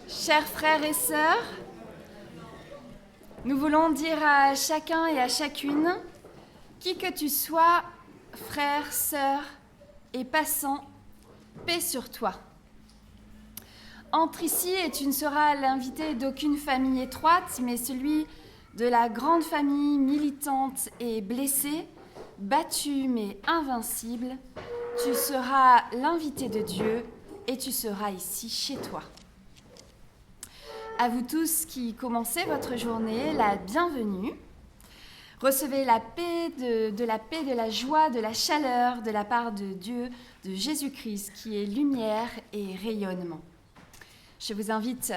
Chers frères et sœurs, nous voulons dire à chacun et à chacune, qui que tu sois, frère, sœur et passant, paix sur toi. Entre ici et tu ne seras l'invité d'aucune famille étroite, mais celui de la grande famille militante et blessée, battue mais invincible. Tu seras l'invité de Dieu et tu seras ici chez toi. À vous tous qui commencez votre journée, la bienvenue. Recevez la paix, de la joie, de la chaleur de la part de Dieu, de Jésus-Christ, qui est lumière et rayonnement. Je vous invite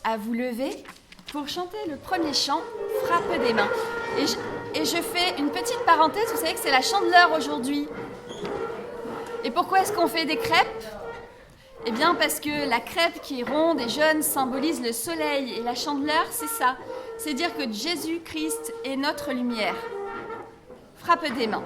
à vous lever pour chanter le premier chant, Frappe des mains. Et je fais une petite parenthèse, vous savez que c'est la Chandeleur aujourd'hui. Et pourquoi est-ce qu'on fait des crêpes ? Eh bien parce que la crêpe qui est ronde et jaune symbolise le soleil et la Chandeleur, c'est ça. C'est dire que Jésus-Christ est notre lumière. Frappe des mains.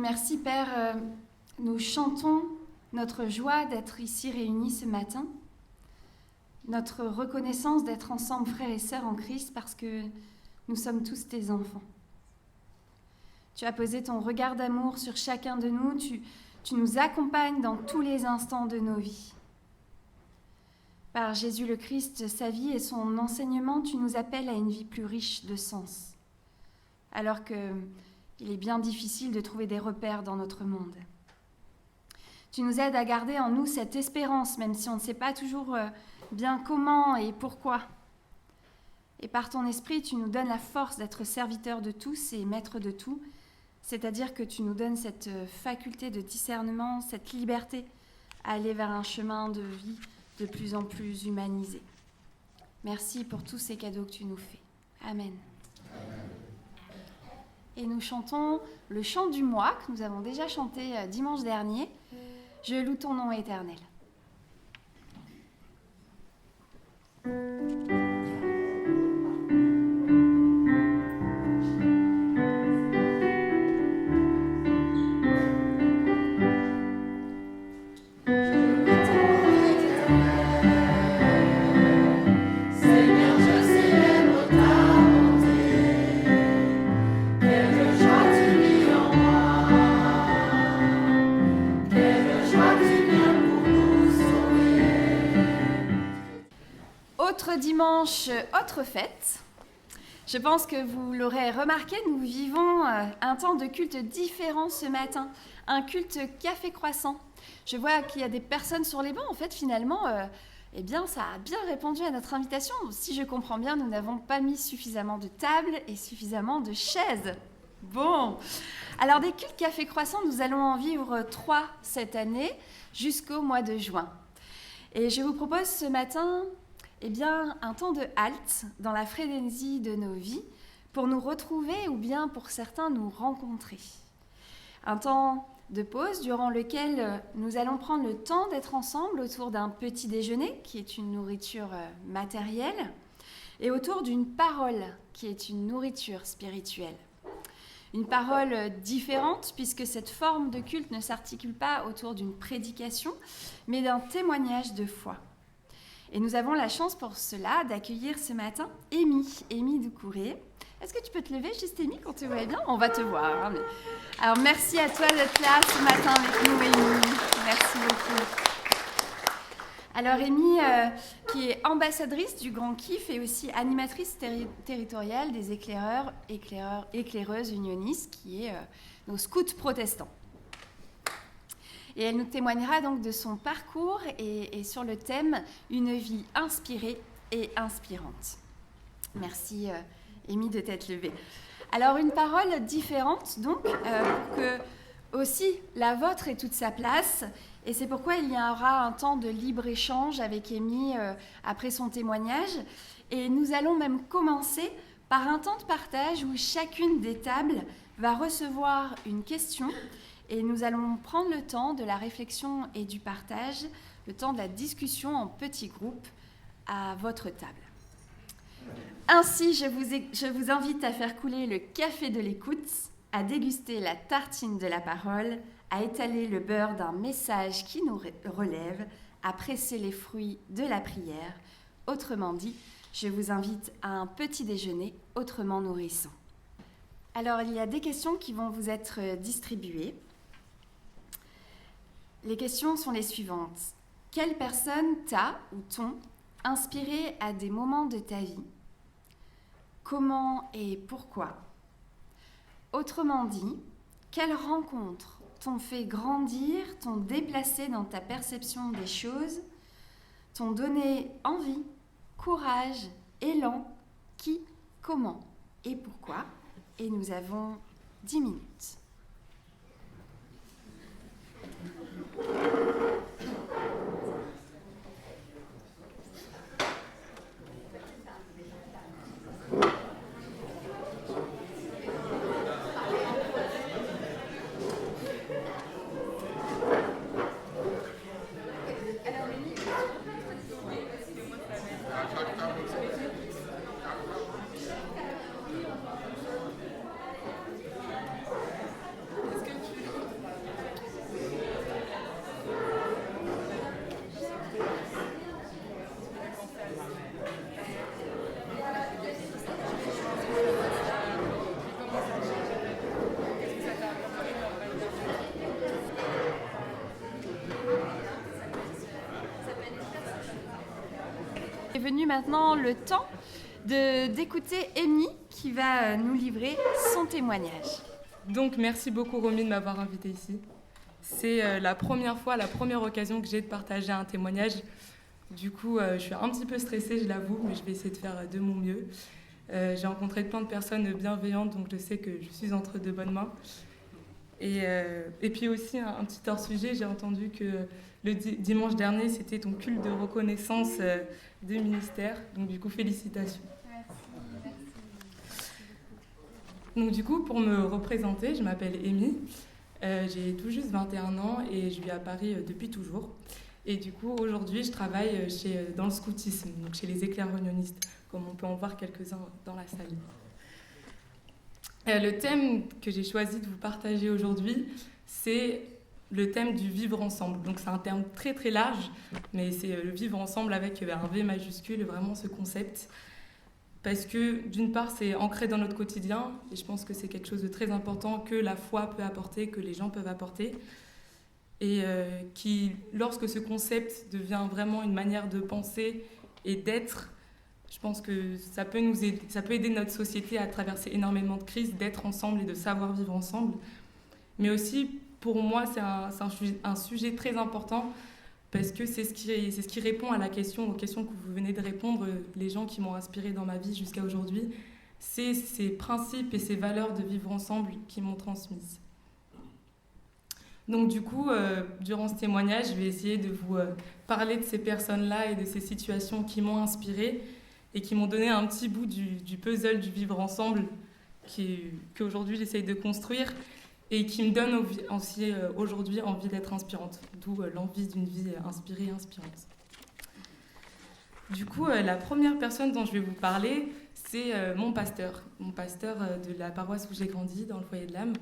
Merci Père, nous chantons notre joie d'être ici réunis ce matin, notre reconnaissance d'être ensemble frères et sœurs en Christ parce que nous sommes tous tes enfants. Tu as posé ton regard d'amour sur chacun de nous, tu nous accompagnes dans tous les instants de nos vies. Par Jésus le Christ, sa vie et son enseignement, tu nous appelles à une vie plus riche de sens, alors que il est bien difficile de trouver des repères dans notre monde. Tu nous aides à garder en nous cette espérance, même si on ne sait pas toujours bien comment et pourquoi. Et par ton esprit, tu nous donnes la force d'être serviteurs de tous et maîtres de tout, c'est-à-dire que tu nous donnes cette faculté de discernement, cette liberté à aller vers un chemin de vie de plus en plus humanisé. Merci pour tous ces cadeaux que tu nous fais. Amen. Et nous chantons le chant du mois que nous avons déjà chanté dimanche dernier. Je loue ton nom éternel. Dimanche, autre fête. Je pense que vous l'aurez remarqué, nous vivons un temps de culte différent ce matin, un culte café croissant. Je vois qu'il y a des personnes sur les bancs, en fait, finalement, eh bien, ça a bien répondu à notre invitation. Si je comprends bien, nous n'avons pas mis suffisamment de tables et suffisamment de chaises. Bon, alors des cultes café croissant, nous allons en vivre 3 cette année, jusqu'au mois de juin. Et je vous propose ce matin un temps de halte dans la frénésie de nos vies pour nous retrouver ou bien pour certains nous rencontrer. Un temps de pause durant lequel nous allons prendre le temps d'être ensemble autour d'un petit déjeuner qui est une nourriture matérielle et autour d'une parole qui est une nourriture spirituelle. Une parole différente puisque cette forme de culte ne s'articule pas autour d'une prédication mais d'un témoignage de foi. Et nous avons la chance pour cela d'accueillir ce matin Amy Doucouré. Est-ce que tu peux te lever, juste Amy, quand tu vois bien ? On va te voir. Hein, mais... Alors, merci à toi d'être là ce matin avec nous, Amy. Merci beaucoup. Alors, Amy, qui est ambassadrice du Grand Kiff et aussi animatrice territoriale des éclaireuses unionistes, qui est nos scouts protestants. Et elle nous témoignera donc de son parcours et sur le thème « Une vie inspirée et inspirante ». Merci Amy de t'être levée. Alors une parole différente donc, pour que aussi la vôtre ait toute sa place. Et c'est pourquoi il y aura un temps de libre-échange avec Amy après son témoignage. Et nous allons même commencer par un temps de partage où chacune des tables va recevoir une question et nous allons prendre le temps de la réflexion et du partage, le temps de la discussion en petits groupes à votre table. Ainsi, je vous invite à faire couler le café de l'écoute, à déguster la tartine de la parole, à étaler le beurre d'un message qui nous relève, à presser les fruits de la prière. Autrement dit, je vous invite à un petit déjeuner autrement nourrissant. Alors, il y a des questions qui vont vous être distribuées. Les questions sont les suivantes. Quelle personne t'a ou t'ont inspiré à des moments de ta vie? Comment et pourquoi? Autrement dit, quelles rencontres t'ont fait grandir, t'ont déplacé dans ta perception des choses, t'ont donné envie, courage, élan, qui, comment et pourquoi? Et nous avons 10 minutes. Est venu maintenant le temps d'écouter Amy qui va nous livrer son témoignage. Donc merci beaucoup Romy de m'avoir invitée ici. C'est la première occasion que j'ai de partager un témoignage. Du coup, je suis un petit peu stressée, je l'avoue, mais je vais essayer de faire de mon mieux. J'ai rencontré plein de personnes bienveillantes, donc je sais que je suis entre de bonnes mains. Et puis aussi, un petit hors-sujet, j'ai entendu que le dimanche dernier, c'était ton culte de reconnaissance de ministère. Donc du coup, félicitations. Merci. Donc du coup, pour me représenter, je m'appelle Amy. J'ai tout juste 21 ans et je vis à Paris depuis toujours. Et du coup, aujourd'hui, je travaille dans le scoutisme, donc chez les éclairs unionistes, comme on peut en voir quelques-uns dans la salle. Le thème que j'ai choisi de vous partager aujourd'hui, c'est le thème du vivre ensemble. Donc c'est un terme très très large, mais c'est le vivre ensemble avec un V majuscule, vraiment ce concept. Parce que d'une part, c'est ancré dans notre quotidien, et je pense que c'est quelque chose de très important que la foi peut apporter, que les gens peuvent apporter. Et qui, lorsque ce concept devient vraiment une manière de penser et d'être, je pense que ça peut aider notre société à traverser énormément de crises, d'être ensemble et de savoir vivre ensemble. Mais aussi, pour moi, c'est un sujet très important parce que c'est ce qui répond aux questions que vous venez de répondre, les gens qui m'ont inspiré dans ma vie jusqu'à aujourd'hui. C'est ces principes et ces valeurs de vivre ensemble qui m'ont transmise. Donc du coup, durant ce témoignage, je vais essayer de vous parler de ces personnes-là et de ces situations qui m'ont inspirée et qui m'ont donné un petit bout du puzzle du vivre ensemble qu'aujourd'hui j'essaye de construire et qui me donne aussi aujourd'hui envie d'être inspirante, d'où l'envie d'une vie inspirée et inspirante. Du coup, la première personne dont je vais vous parler, c'est mon pasteur de la paroisse où j'ai grandi, dans le foyer de l'âme,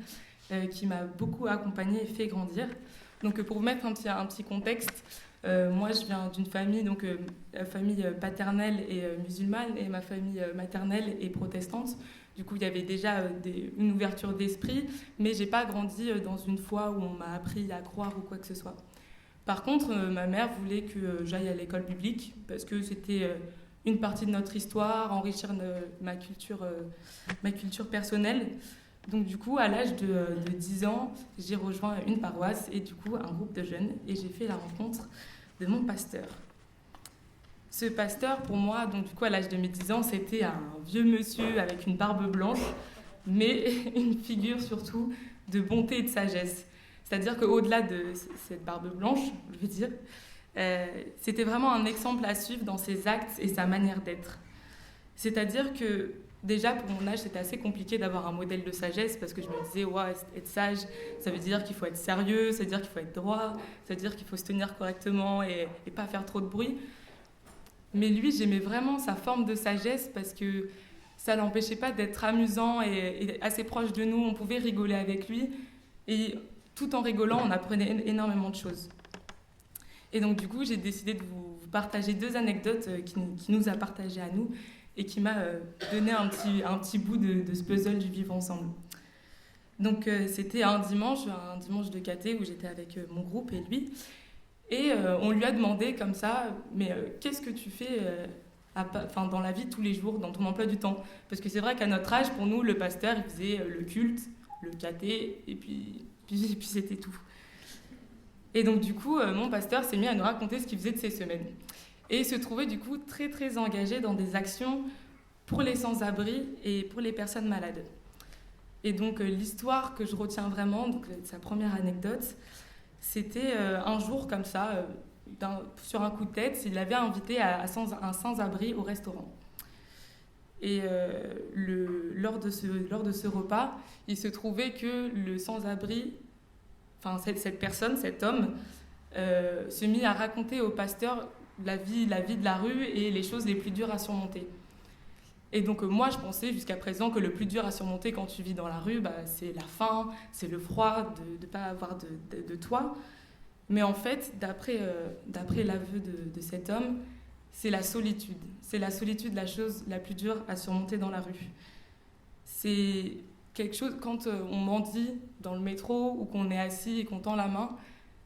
qui m'a beaucoup accompagnée et fait grandir. Donc pour vous mettre un petit contexte, moi je viens d'une famille, donc famille paternelle et musulmane, et ma famille maternelle est protestante. Du coup il y avait déjà une ouverture d'esprit, mais j'ai pas grandi dans une foi où on m'a appris à croire ou quoi que ce soit. Par contre, ma mère voulait que j'aille à l'école biblique, parce que c'était une partie de notre histoire, enrichir ma culture personnelle. Donc du coup, à l'âge de 10 ans, j'ai rejoint une paroisse et du coup un groupe de jeunes et j'ai fait la rencontre de mon pasteur. Ce pasteur, pour moi, donc du coup à l'âge de mes 10 ans, c'était un vieux monsieur avec une barbe blanche, mais une figure surtout de bonté et de sagesse. C'est-à-dire qu'au-delà de cette barbe blanche, je veux dire, c'était vraiment un exemple à suivre dans ses actes et sa manière d'être. C'est-à-dire que déjà, pour mon âge, c'était assez compliqué d'avoir un modèle de sagesse parce que je me disais, ouais, être sage, ça veut dire qu'il faut être sérieux, ça veut dire qu'il faut être droit, ça veut dire qu'il faut se tenir correctement et pas faire trop de bruit. Mais lui, j'aimais vraiment sa forme de sagesse parce que ça ne l'empêchait pas d'être amusant et assez proche de nous. On pouvait rigoler avec lui et tout en rigolant, on apprenait énormément de choses. Et donc, du coup, j'ai décidé de vous partager 2 anecdotes qu'il nous a partagées à nous et qui m'a donné un petit bout de ce puzzle du vivre ensemble. Donc c'était un dimanche de caté où j'étais avec mon groupe et lui. Et on lui a demandé comme ça, mais qu'est-ce que tu fais dans la vie tous les jours, dans ton emploi du temps? Parce que c'est vrai qu'à notre âge, pour nous, le pasteur, il faisait le culte, le caté, et puis c'était tout. Et donc du coup, mon pasteur s'est mis à nous raconter ce qu'il faisait de ses semaines. Et il se trouvait du coup très très engagé dans des actions pour les sans-abri et pour les personnes malades. Et donc l'histoire que je retiens vraiment, donc sa première anecdote, c'était un jour comme ça, sur un coup de tête, il avait invité un sans-abri au restaurant. Et lors de ce repas, il se trouvait que le sans-abri, enfin cette personne, cet homme, se mit à raconter au pasteur la vie de la rue et les choses les plus dures à surmonter. Et donc moi, je pensais jusqu'à présent que le plus dur à surmonter quand tu vis dans la rue, c'est la faim, c'est le froid, de ne pas avoir de toit. Mais en fait, d'après l'aveu de cet homme, c'est la solitude. C'est la solitude la chose la plus dure à surmonter dans la rue. C'est quelque chose, quand on mendie dans le métro ou qu'on est assis et qu'on tend la main,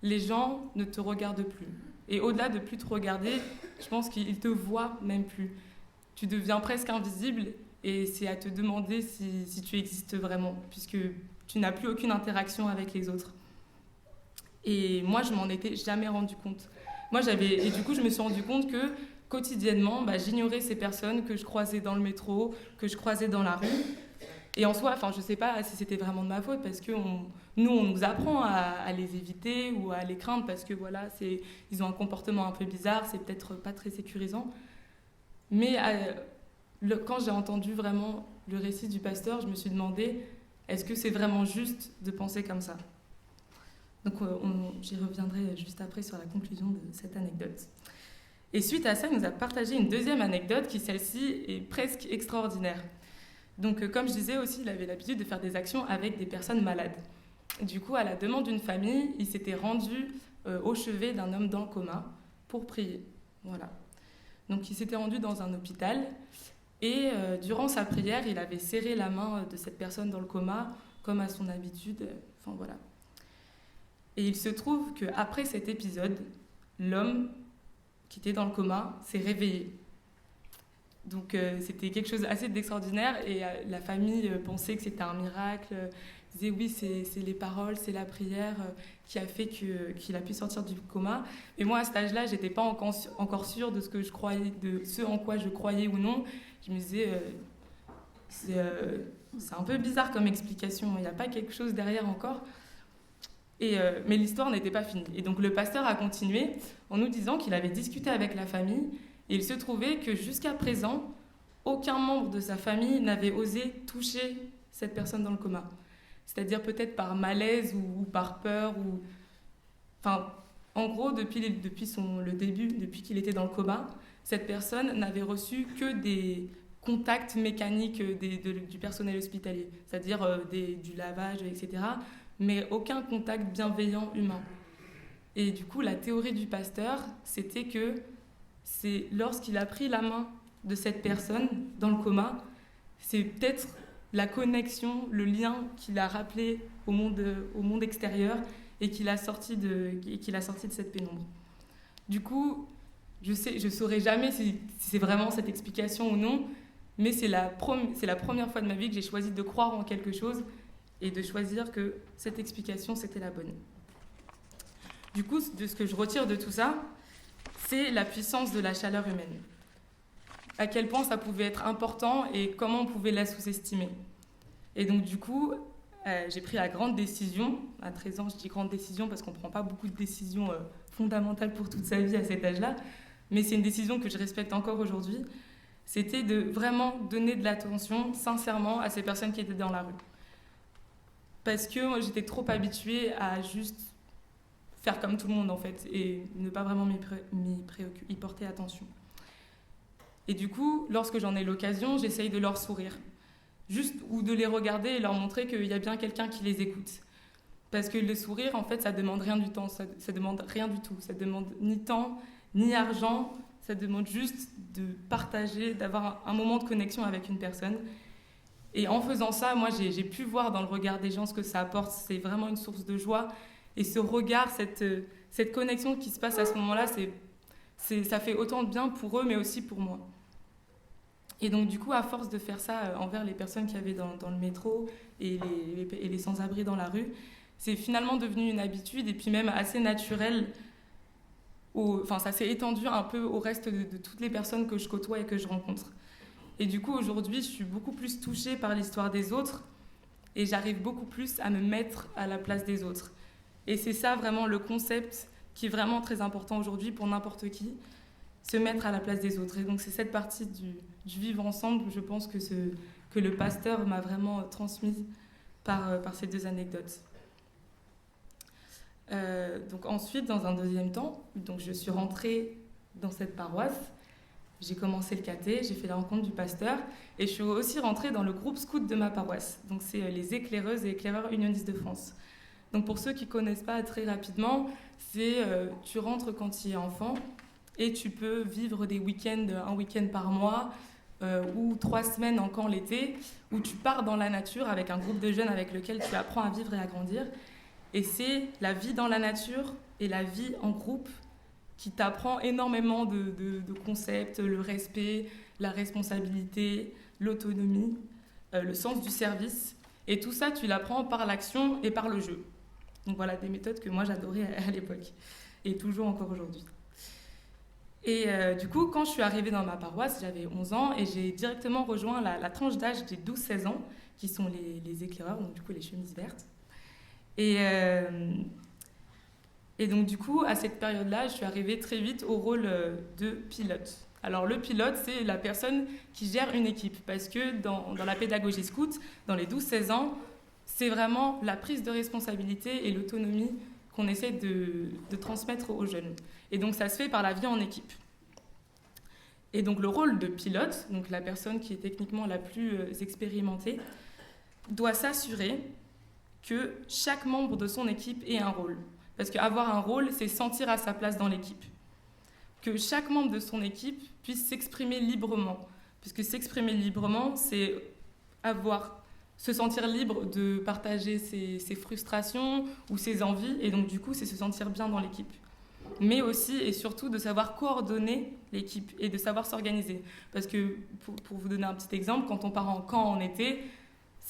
les gens ne te regardent plus. Et au-delà de plus te regarder, je pense qu'ils te voient même plus. Tu deviens presque invisible et c'est à te demander si tu existes vraiment, puisque tu n'as plus aucune interaction avec les autres. Et moi, je m'en étais jamais rendu compte. Et du coup, je me suis rendu compte que quotidiennement, j'ignorais ces personnes que je croisais dans le métro, que je croisais dans la rue. Et en soi, je ne sais pas si c'était vraiment de ma faute, parce que nous, on nous apprend à les éviter ou à les craindre, parce que voilà, ils ont un comportement un peu bizarre, c'est peut-être pas très sécurisant. Mais quand j'ai entendu vraiment le récit du pasteur, je me suis demandé, est-ce que c'est vraiment juste de penser comme ça? Donc j'y reviendrai juste après sur la conclusion de cette anecdote. Et suite à ça, il nous a partagé une deuxième anecdote qui, celle-ci, est presque extraordinaire. Donc comme je disais aussi, il avait l'habitude de faire des actions avec des personnes malades. Du coup, à la demande d'une famille, il s'était rendu au chevet d'un homme dans le coma pour prier. Voilà. Donc il s'était rendu dans un hôpital et durant sa prière, il avait serré la main de cette personne dans le coma, comme à son habitude. Enfin voilà. Et il se trouve qu'après cet épisode, l'homme qui était dans le coma s'est réveillé. Donc c'était quelque chose assez d'extraordinaire et la famille pensait que c'était un miracle, disait oui c'est les paroles, c'est la prière qui a fait qu'il a pu sortir du coma. Et moi à cet âge-là, j'étais pas encore sûre de ce que je croyais, de ce en quoi je croyais ou non. Je me disais c'est un peu bizarre comme explication, il n'y a pas quelque chose derrière encore. Mais l'histoire n'était pas finie. Et donc le pasteur a continué en nous disant qu'il avait discuté avec la famille. Et il se trouvait que jusqu'à présent, aucun membre de sa famille n'avait osé toucher cette personne dans le coma. C'est-à-dire peut-être par malaise ou par peur. En gros, depuis le début, depuis qu'il était dans le coma, cette personne n'avait reçu que des contacts mécaniques du personnel hospitalier, c'est-à-dire du lavage, etc., mais aucun contact bienveillant humain. Et du coup, la théorie du pasteur, c'était que c'est lorsqu'il a pris la main de cette personne dans le coma, c'est peut-être la connexion, le lien qu'il a rappelé au monde extérieur et qu'il a sorti de cette pénombre. Du coup, je saurais jamais si c'est vraiment cette explication ou non, mais c'est la première fois de ma vie que j'ai choisi de croire en quelque chose et de choisir que cette explication, c'était la bonne. Du coup, de ce que je retire de tout ça, c'est la puissance de la chaleur humaine. À quel point ça pouvait être important et comment on pouvait la sous-estimer. Et donc du coup, j'ai pris la grande décision, à 13 ans je dis grande décision parce qu'on ne prend pas beaucoup de décisions fondamentales pour toute sa vie à cet âge-là, mais c'est une décision que je respecte encore aujourd'hui, c'était de vraiment donner de l'attention sincèrement à ces personnes qui étaient dans la rue. Parce que moi, j'étais trop habituée à juste faire comme tout le monde en fait et ne pas vraiment y porter attention. Et du coup, lorsque j'en ai l'occasion, j'essaye de leur sourire. Juste, ou de les regarder et leur montrer qu'il y a bien quelqu'un qui les écoute. Parce que le sourire, en fait, ça demande rien du temps, ça demande rien du tout. Ça demande ni temps, ni argent, ça demande juste de partager, d'avoir un moment de connexion avec une personne. Et en faisant ça, moi, j'ai pu voir dans le regard des gens ce que ça apporte. C'est vraiment une source de joie. Et ce regard, cette connexion qui se passe à ce moment-là, ça fait autant de bien pour eux, mais aussi pour moi. Et donc, du coup, à force de faire ça envers les personnes qui avaient dans le métro et les sans-abri dans la rue, c'est finalement devenu une habitude et puis même assez naturel. Ça s'est étendu un peu au reste de toutes les personnes que je côtoie et que je rencontre. Et du coup, aujourd'hui, je suis beaucoup plus touchée par l'histoire des autres et j'arrive beaucoup plus à me mettre à la place des autres. Et c'est ça vraiment le concept qui est vraiment très important aujourd'hui pour n'importe qui, se mettre à la place des autres. Et donc c'est cette partie du vivre ensemble, je pense que le pasteur m'a vraiment transmise par ces deux anecdotes. Donc ensuite, dans un deuxième temps, donc je suis rentrée dans cette paroisse, j'ai commencé le caté, j'ai fait la rencontre du pasteur et je suis aussi rentrée dans le groupe scout de ma paroisse. Donc c'est les éclaireuses et éclaireurs unionistes de France. Donc pour ceux qui ne connaissent pas très rapidement, c'est tu rentres quand tu es enfant et tu peux vivre des week-ends, un week-end par mois ou 3 semaines en camp l'été, où tu pars dans la nature avec un groupe de jeunes avec lequel tu apprends à vivre et à grandir. Et c'est la vie dans la nature et la vie en groupe qui t'apprend énormément de concepts, le respect, la responsabilité, l'autonomie, le sens du service. Et tout ça, tu l'apprends par l'action et par le jeu. Donc voilà, des méthodes que moi j'adorais à l'époque et toujours encore aujourd'hui. Et du coup, quand je suis arrivée dans ma paroisse, j'avais 11 ans et j'ai directement rejoint la tranche d'âge des 12-16 ans, qui sont les éclaireurs, donc du coup les chemises vertes. Et donc du coup, à cette période-là, je suis arrivée très vite au rôle de pilote. Alors le pilote, c'est la personne qui gère une équipe, parce que dans la pédagogie scout, dans les 12-16 ans, c'est vraiment la prise de responsabilité et l'autonomie qu'on essaie de transmettre aux jeunes. Et donc ça se fait par la vie en équipe. Et donc le rôle de pilote, donc la personne qui est techniquement la plus expérimentée, doit s'assurer que chaque membre de son équipe ait un rôle. Parce qu'avoir un rôle, c'est sentir à sa place dans l'équipe. Que chaque membre de son équipe puisse s'exprimer librement. Puisque s'exprimer librement, c'est se sentir libre de partager ses frustrations ou ses envies, et donc du coup, c'est se sentir bien dans l'équipe. Mais aussi et surtout de savoir coordonner l'équipe et de savoir s'organiser. Parce que, pour vous donner un petit exemple, quand on part en camp en été,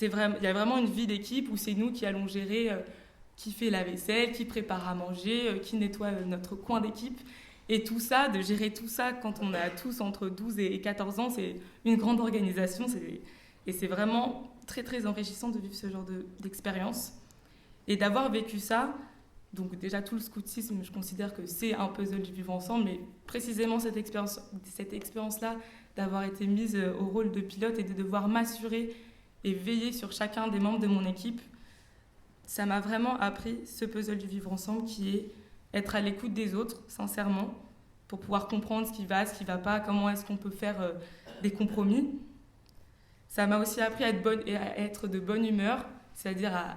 il y a vraiment une vie d'équipe où c'est nous qui allons gérer qui fait la vaisselle, qui prépare à manger, qui nettoie notre coin d'équipe. Et tout ça, de gérer tout ça quand on a tous entre 12 et 14 ans, c'est une grande organisation. Et c'est vraiment très, très enrichissant de vivre ce genre d'expérience. Et d'avoir vécu ça, donc déjà tout le scoutisme, je considère que c'est un puzzle du vivre ensemble, mais précisément cette expérience-là, d'avoir été mise au rôle de pilote et de devoir m'assurer et veiller sur chacun des membres de mon équipe, ça m'a vraiment appris ce puzzle du vivre ensemble qui est être à l'écoute des autres, sincèrement, pour pouvoir comprendre ce qui va pas, comment est-ce qu'on peut faire des compromis. Ça m'a aussi appris à être de bonne humeur, c'est-à-dire à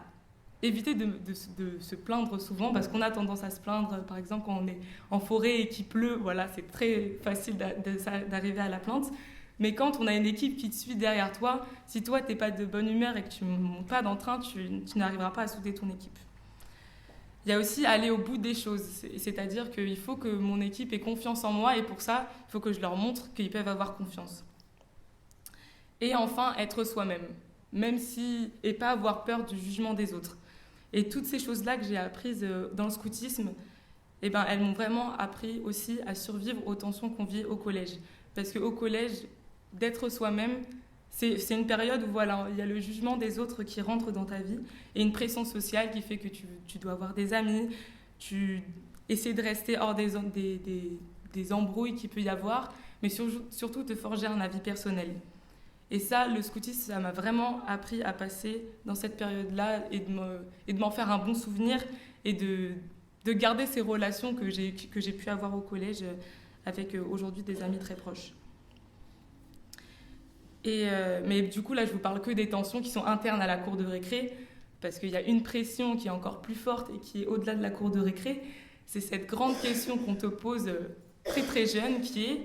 éviter de se plaindre souvent, parce qu'on a tendance à se plaindre, par exemple, quand on est en forêt et qu'il pleut, voilà, c'est très facile d'arriver à la plainte. Mais quand on a une équipe qui te suit derrière toi, si toi, tu n'es pas de bonne humeur et que tu ne montes pas dans le train, tu n'arriveras pas à souder ton équipe. Il y a aussi aller au bout des choses, c'est-à-dire qu'il faut que mon équipe ait confiance en moi et pour ça, il faut que je leur montre qu'ils peuvent avoir confiance. Et enfin, être soi-même. même si, et pas avoir peur du jugement des autres. Et toutes ces choses-là que j'ai apprises dans le scoutisme, eh ben, elles m'ont vraiment appris aussi à survivre aux tensions qu'on vit au collège. Parce qu'au collège, d'être soi-même, c'est une période où voilà, il y a le jugement des autres qui rentre dans ta vie et une pression sociale qui fait que tu dois avoir des amis, tu essaies de rester hors des embrouilles qu'il peut y avoir, mais surtout te forger un avis personnel. Et ça, le scoutisme, ça m'a vraiment appris à passer dans cette période-là et de m'en faire un bon souvenir et de garder ces relations que j'ai pu avoir au collège avec aujourd'hui des amis très proches. Mais du coup, là, je vous parle que des tensions qui sont internes à la cour de récré, parce qu'il y a une pression qui est encore plus forte et qui est au-delà de la cour de récré. C'est cette grande question qu'on te pose très très jeune, qui est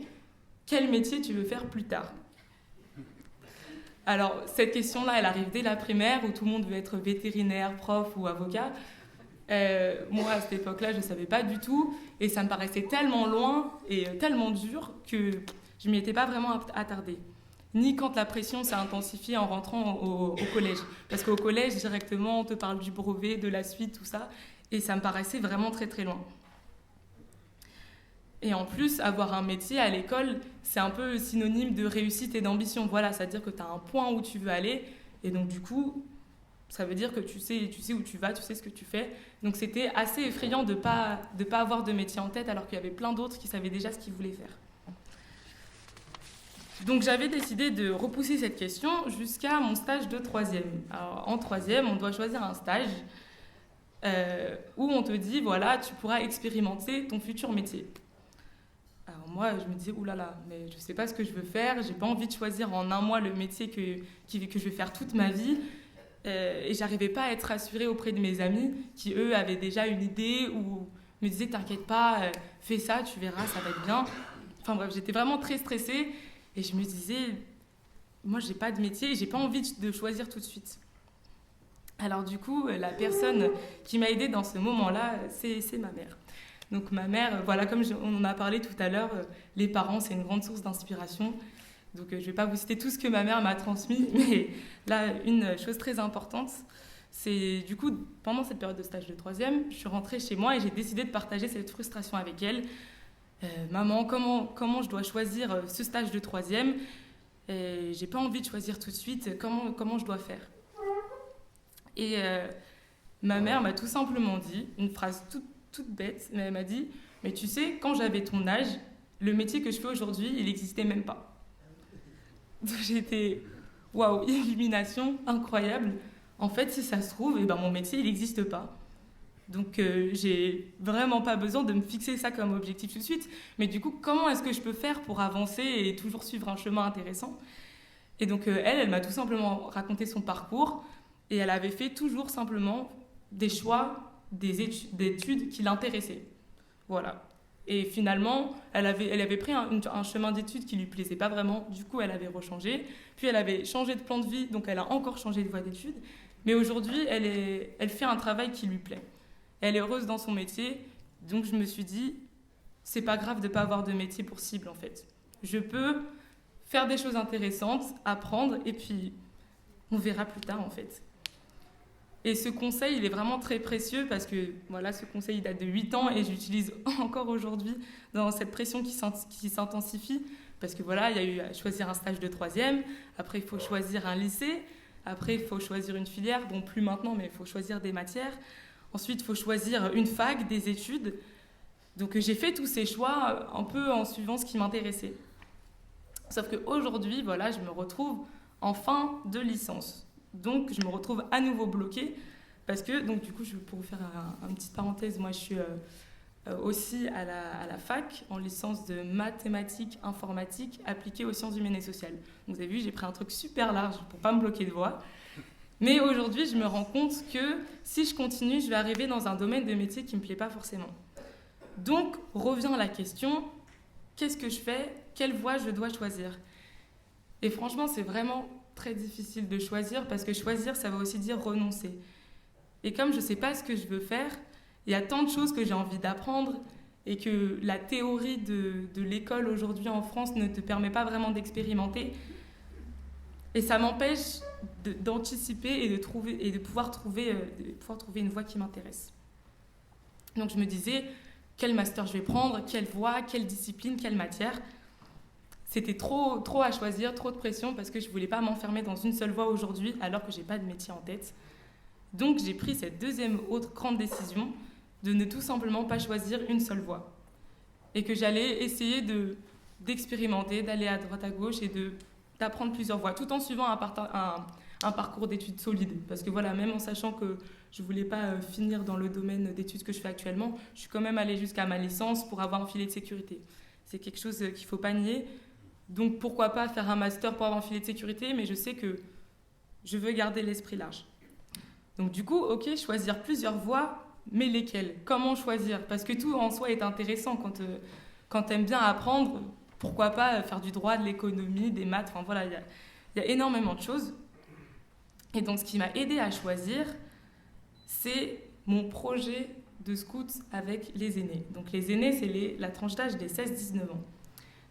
quel métier tu veux faire plus tard ? Alors, cette question-là, elle arrive dès la primaire, où tout le monde veut être vétérinaire, prof ou avocat. Moi, à cette époque-là, je ne savais pas du tout, et ça me paraissait tellement loin et tellement dur que je ne m'y étais pas vraiment attardée. Ni quand la pression s'est intensifiée en rentrant au collège. Parce qu'au collège, directement, on te parle du brevet, de la suite, tout ça, et ça me paraissait vraiment très très loin. Et en plus, avoir un métier à l'école, c'est un peu synonyme de réussite et d'ambition. Voilà, c'est-à-dire que tu as un point où tu veux aller, et donc du coup, ça veut dire que tu sais où tu vas, tu sais ce que tu fais. Donc c'était assez effrayant de pas avoir de métier en tête, alors qu'il y avait plein d'autres qui savaient déjà ce qu'ils voulaient faire. Donc j'avais décidé de repousser cette question jusqu'à mon stage de 3e. Alors en 3e, on doit choisir un stage où on te dit, voilà, tu pourras expérimenter ton futur métier. Alors moi, je me disais, oulala, mais je ne sais pas ce que je veux faire, j'ai pas envie de choisir en un mois le métier que je vais faire toute ma vie. Et j'arrivais pas à être rassurée auprès de mes amis qui, eux, avaient déjà une idée ou me disaient, t'inquiète pas, fais ça, tu verras, ça va être bien. Enfin bref, j'étais vraiment très stressée et je me disais, moi, j'ai pas de métier et j'ai pas envie de choisir tout de suite. Alors du coup, la personne qui m'a aidée dans ce moment-là, c'est ma mère. Donc ma mère, voilà, comme on en a parlé tout à l'heure, les parents, c'est une grande source d'inspiration. Donc je ne vais pas vous citer tout ce que ma mère m'a transmis, mais là, une chose très importante, c'est du coup, pendant cette période de stage de 3e, je suis rentrée chez moi et j'ai décidé de partager cette frustration avec elle. Maman, comment je dois choisir ce stage de 3e ? J'ai pas envie de choisir tout de suite, comment je dois faire ? Et ma mère m'a tout simplement dit, une phrase toute bête, mais elle m'a dit, mais tu sais, quand j'avais ton âge, le métier que je fais aujourd'hui, il n'existait même pas. Donc j'ai été, waouh, illumination incroyable. En fait, si ça se trouve, eh ben, mon métier, il n'existe pas. Donc j'ai vraiment pas besoin de me fixer ça comme objectif tout de suite. Mais du coup, comment est-ce que je peux faire pour avancer et toujours suivre un chemin intéressant ? Et donc elle m'a tout simplement raconté son parcours et elle avait fait toujours simplement des choix, des études qui l'intéressaient. Voilà. Et finalement, elle avait pris un chemin d'études qui ne lui plaisait pas vraiment. Du coup, elle avait rechangé. Puis, elle avait changé de plan de vie, donc elle a encore changé de voie d'études. Mais aujourd'hui, elle fait un travail qui lui plaît. Elle est heureuse dans son métier. Donc, je me suis dit, c'est pas grave de ne pas avoir de métier pour cible, en fait. Je peux faire des choses intéressantes, apprendre, et puis on verra plus tard, en fait. Et ce conseil, il est vraiment très précieux parce que voilà, ce conseil il date de 8 ans et j'utilise encore aujourd'hui dans cette pression qui s'intensifie. Parce que voilà, il y a eu à choisir un stage de 3e, après il faut choisir un lycée, après il faut choisir une filière, bon plus maintenant, mais il faut choisir des matières. Ensuite, il faut choisir une fac, des études. Donc j'ai fait tous ces choix un peu en suivant ce qui m'intéressait. Sauf qu'aujourd'hui, voilà, je me retrouve en fin de licence. Donc, je me retrouve à nouveau bloquée parce que, donc, du coup, pour vous faire une petite parenthèse, moi, je suis aussi à la fac en licence de mathématiques informatiques appliquées aux sciences humaines et sociales. Donc, vous avez vu, j'ai pris un truc super large pour ne pas me bloquer de voie. Mais aujourd'hui, je me rends compte que si je continue, je vais arriver dans un domaine de métier qui ne me plaît pas forcément. Donc, revient la question, qu'est-ce que je fais ? Quelle voie je dois choisir ? Et franchement, c'est vraiment très difficile de choisir parce que choisir, ça veut aussi dire renoncer. Et comme je ne sais pas ce que je veux faire, il y a tant de choses que j'ai envie d'apprendre et que la théorie de l'école aujourd'hui en France ne te permet pas vraiment d'expérimenter. Et ça m'empêche d'anticiper et de pouvoir trouver une voie qui m'intéresse. Donc je me disais, quel master je vais prendre, quelle voie, quelle discipline, quelle matière. C'était trop à choisir, trop de pression parce que je ne voulais pas m'enfermer dans une seule voie aujourd'hui alors que je n'ai pas de métier en tête. Donc j'ai pris cette deuxième autre grande décision de ne tout simplement pas choisir une seule voie. Et que j'allais essayer d'expérimenter, d'aller à droite à gauche et d'apprendre plusieurs voies, tout en suivant un parcours d'études solide. Parce que voilà, même en sachant que je ne voulais pas finir dans le domaine d'études que je fais actuellement, je suis quand même allée jusqu'à ma licence pour avoir un filet de sécurité. C'est quelque chose qu'il ne faut pas nier. Donc pourquoi pas faire un master pour avoir un filet de sécurité, mais je sais que je veux garder l'esprit large. Donc du coup, ok, choisir plusieurs voies, mais lesquelles ? Comment choisir ? Parce que tout en soi est intéressant quand tu aimes bien apprendre. Pourquoi pas faire du droit, de l'économie, des maths, enfin voilà, il y a énormément de choses. Et donc ce qui m'a aidée à choisir, c'est mon projet de scout avec les aînés. Donc les aînés, c'est la tranche d'âge des 16-19 ans.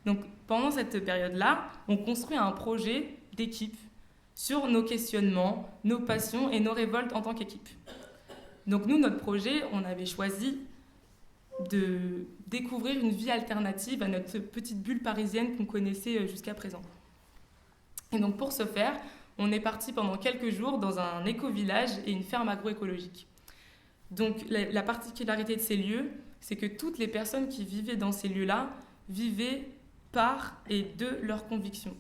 Donc pendant cette période-là, on construit un projet d'équipe sur nos questionnements, nos passions et nos révoltes en tant qu'équipe. Donc nous, notre projet, on avait choisi de découvrir une vie alternative à notre petite bulle parisienne qu'on connaissait jusqu'à présent. Et donc pour ce faire, on est parti pendant quelques jours dans un éco-village et une ferme agroécologique. Donc la particularité de ces lieux, c'est que toutes les personnes qui vivaient dans ces lieux-là vivaient par et de leurs convictions.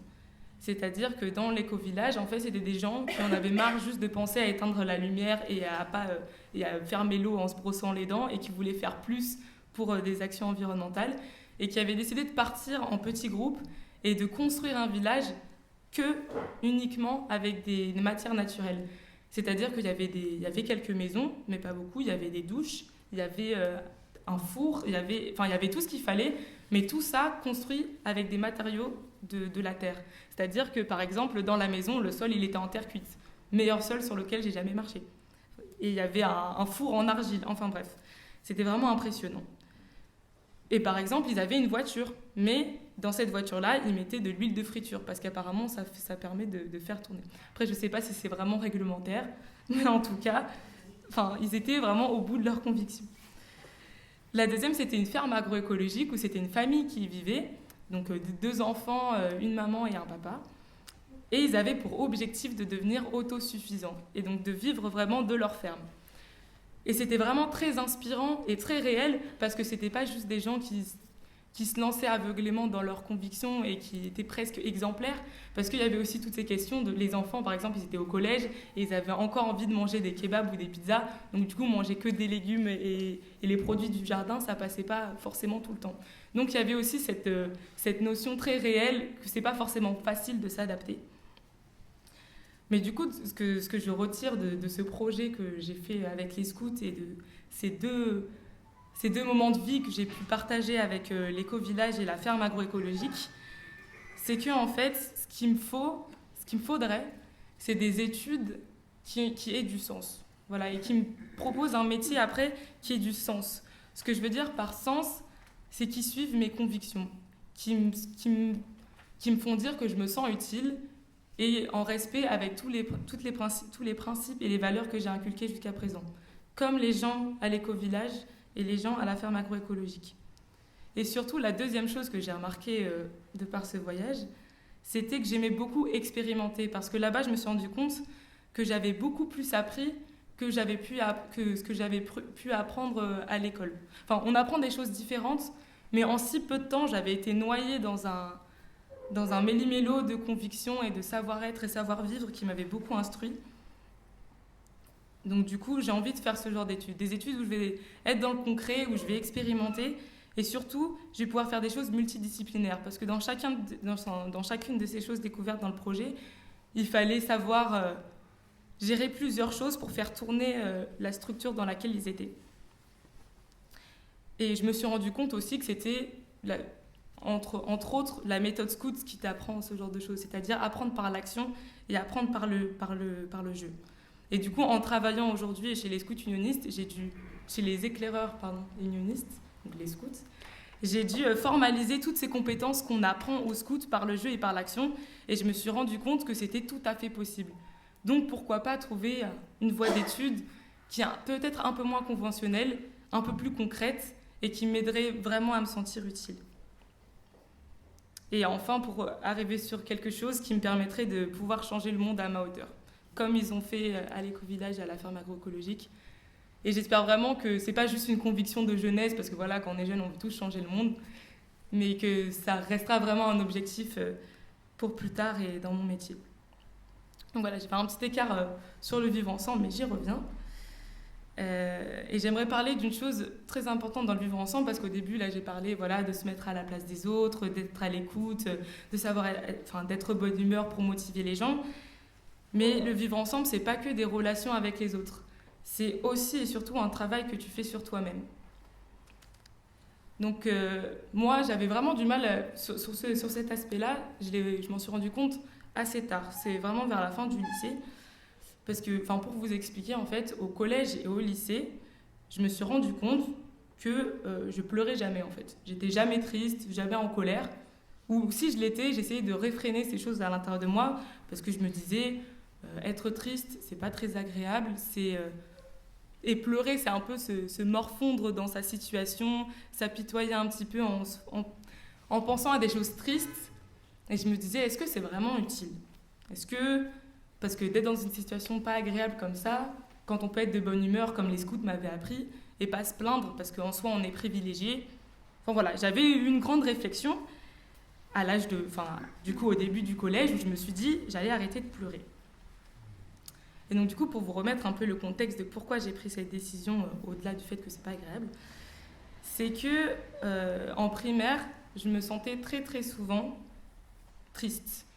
C'est-à-dire que dans l'éco-village, en fait, c'était des gens qui en avaient marre juste de penser à éteindre la lumière et à fermer l'eau en se brossant les dents et qui voulaient faire plus pour des actions environnementales et qui avaient décidé de partir en petits groupes et de construire un village uniquement avec des matières naturelles. C'est-à-dire qu'il y avait quelques maisons, mais pas beaucoup, il y avait des douches, il y avait un four, il y avait tout ce qu'il fallait, mais tout ça construit avec des matériaux de la terre. C'est-à-dire que, par exemple, dans la maison, le sol, il était en terre cuite. Meilleur sol sur lequel j'ai jamais marché. Et il y avait un four en argile. Enfin bref, c'était vraiment impressionnant. Et par exemple, ils avaient une voiture, mais dans cette voiture-là, ils mettaient de l'huile de friture, parce qu'apparemment, ça permet de faire tourner. Après, je ne sais pas si c'est vraiment réglementaire, mais en tout cas, ils étaient vraiment au bout de leurs convictions. La deuxième, c'était une ferme agroécologique où c'était une famille qui y vivait, donc 2 enfants, une maman et un papa. Et ils avaient pour objectif de devenir autosuffisants et donc de vivre vraiment de leur ferme. Et c'était vraiment très inspirant et très réel parce que c'était pas juste des gens qui se lançaient aveuglément dans leurs convictions et qui étaient presque exemplaires, parce qu'il y avait aussi toutes ces questions les enfants, par exemple, ils étaient au collège et ils avaient encore envie de manger des kebabs ou des pizzas, donc du coup manger que des légumes et les produits du jardin, ça passait pas forcément tout le temps. Donc il y avait aussi cette notion très réelle que c'est pas forcément facile de s'adapter. Mais du coup, ce que je retire de ce projet que j'ai fait avec les scouts et de ces deux moments de vie que j'ai pu partager avec l'éco-village et la ferme agroécologique, c'est que en fait, ce qu'il me faudrait, c'est des études qui aient du sens. Voilà, et qui me proposent un métier après qui ait du sens. Ce que je veux dire par sens, c'est qu'ils suivent mes convictions, qui me font dire que je me sens utile et en respect avec tous les principes et les valeurs que j'ai inculquées jusqu'à présent. Comme les gens à l'éco-village et les gens à la ferme agroécologique. Et surtout, la deuxième chose que j'ai remarquée de par ce voyage, c'était que j'aimais beaucoup expérimenter. Parce que là-bas, je me suis rendu compte que j'avais beaucoup plus appris que ce que j'avais pu apprendre à l'école. Enfin, on apprend des choses différentes, mais en si peu de temps, j'avais été noyée dans un méli-mélo de convictions et de savoir-être et savoir-vivre qui m'avait beaucoup instruit. Donc du coup, j'ai envie de faire ce genre d'études. Des études où je vais être dans le concret, où je vais expérimenter. Et surtout, je vais pouvoir faire des choses multidisciplinaires. Parce que dans chacune de ces choses découvertes dans le projet, il fallait savoir gérer plusieurs choses pour faire tourner la structure dans laquelle ils étaient. Et je me suis rendu compte aussi que c'était, entre autres, la méthode scout qui t'apprend ce genre de choses. C'est-à-dire apprendre par l'action et apprendre par le jeu. Et du coup, en travaillant aujourd'hui chez les scouts unionistes, chez les éclaireurs unionistes, donc les scouts, j'ai dû formaliser toutes ces compétences qu'on apprend aux scouts par le jeu et par l'action. et je me suis rendu compte que c'était tout à fait possible. Donc pourquoi pas trouver une voie d'études qui est peut-être un peu moins conventionnelle, un peu plus concrète, et qui m'aiderait vraiment à me sentir utile. Et enfin, pour arriver sur quelque chose qui me permettrait de pouvoir changer le monde à ma hauteur, comme ils ont fait à l'éco-village et à la ferme agroécologique. Et j'espère vraiment que c'est pas juste une conviction de jeunesse, parce que voilà, quand on est jeune, on veut tous changer le monde, mais que ça restera vraiment un objectif pour plus tard et dans mon métier. Donc voilà, j'ai fait un petit écart sur le vivre ensemble, mais j'y reviens. Et j'aimerais parler d'une chose très importante dans le vivre ensemble, parce qu'au début, là, j'ai parlé de se mettre à la place des autres, d'être à l'écoute, de savoir, d'être bonne humeur pour motiver les gens. Mais le vivre ensemble, c'est pas que des relations avec les autres. C'est aussi et surtout un travail que tu fais sur toi-même. Donc moi, j'avais vraiment du mal sur cet aspect-là. Je m'en suis rendu compte assez tard. C'est vraiment vers la fin du lycée. Parce que, pour vous expliquer, en fait, au collège et au lycée, je me suis rendu compte que je pleurais jamais, en fait. J'étais jamais triste, jamais en colère. Ou si je l'étais, j'essayais de réfréner ces choses à l'intérieur de moi, parce que je me disais, être triste, c'est pas très agréable. Et pleurer, c'est un peu se morfondre dans sa situation, s'apitoyer un petit peu en pensant à des choses tristes. Et je me disais, est-ce que c'est vraiment utile ? Parce que d'être dans une situation pas agréable comme ça, quand on peut être de bonne humeur, comme les scouts m'avaient appris, et pas se plaindre, parce qu'en soi, on est privilégié. J'avais eu une grande réflexion à au début du collège, où je me suis dit, j'allais arrêter de pleurer. Et donc, du coup, pour vous remettre un peu le contexte de pourquoi j'ai pris cette décision, au-delà du fait que c'est pas agréable, c'est que en primaire, je me sentais très, très souvent triste.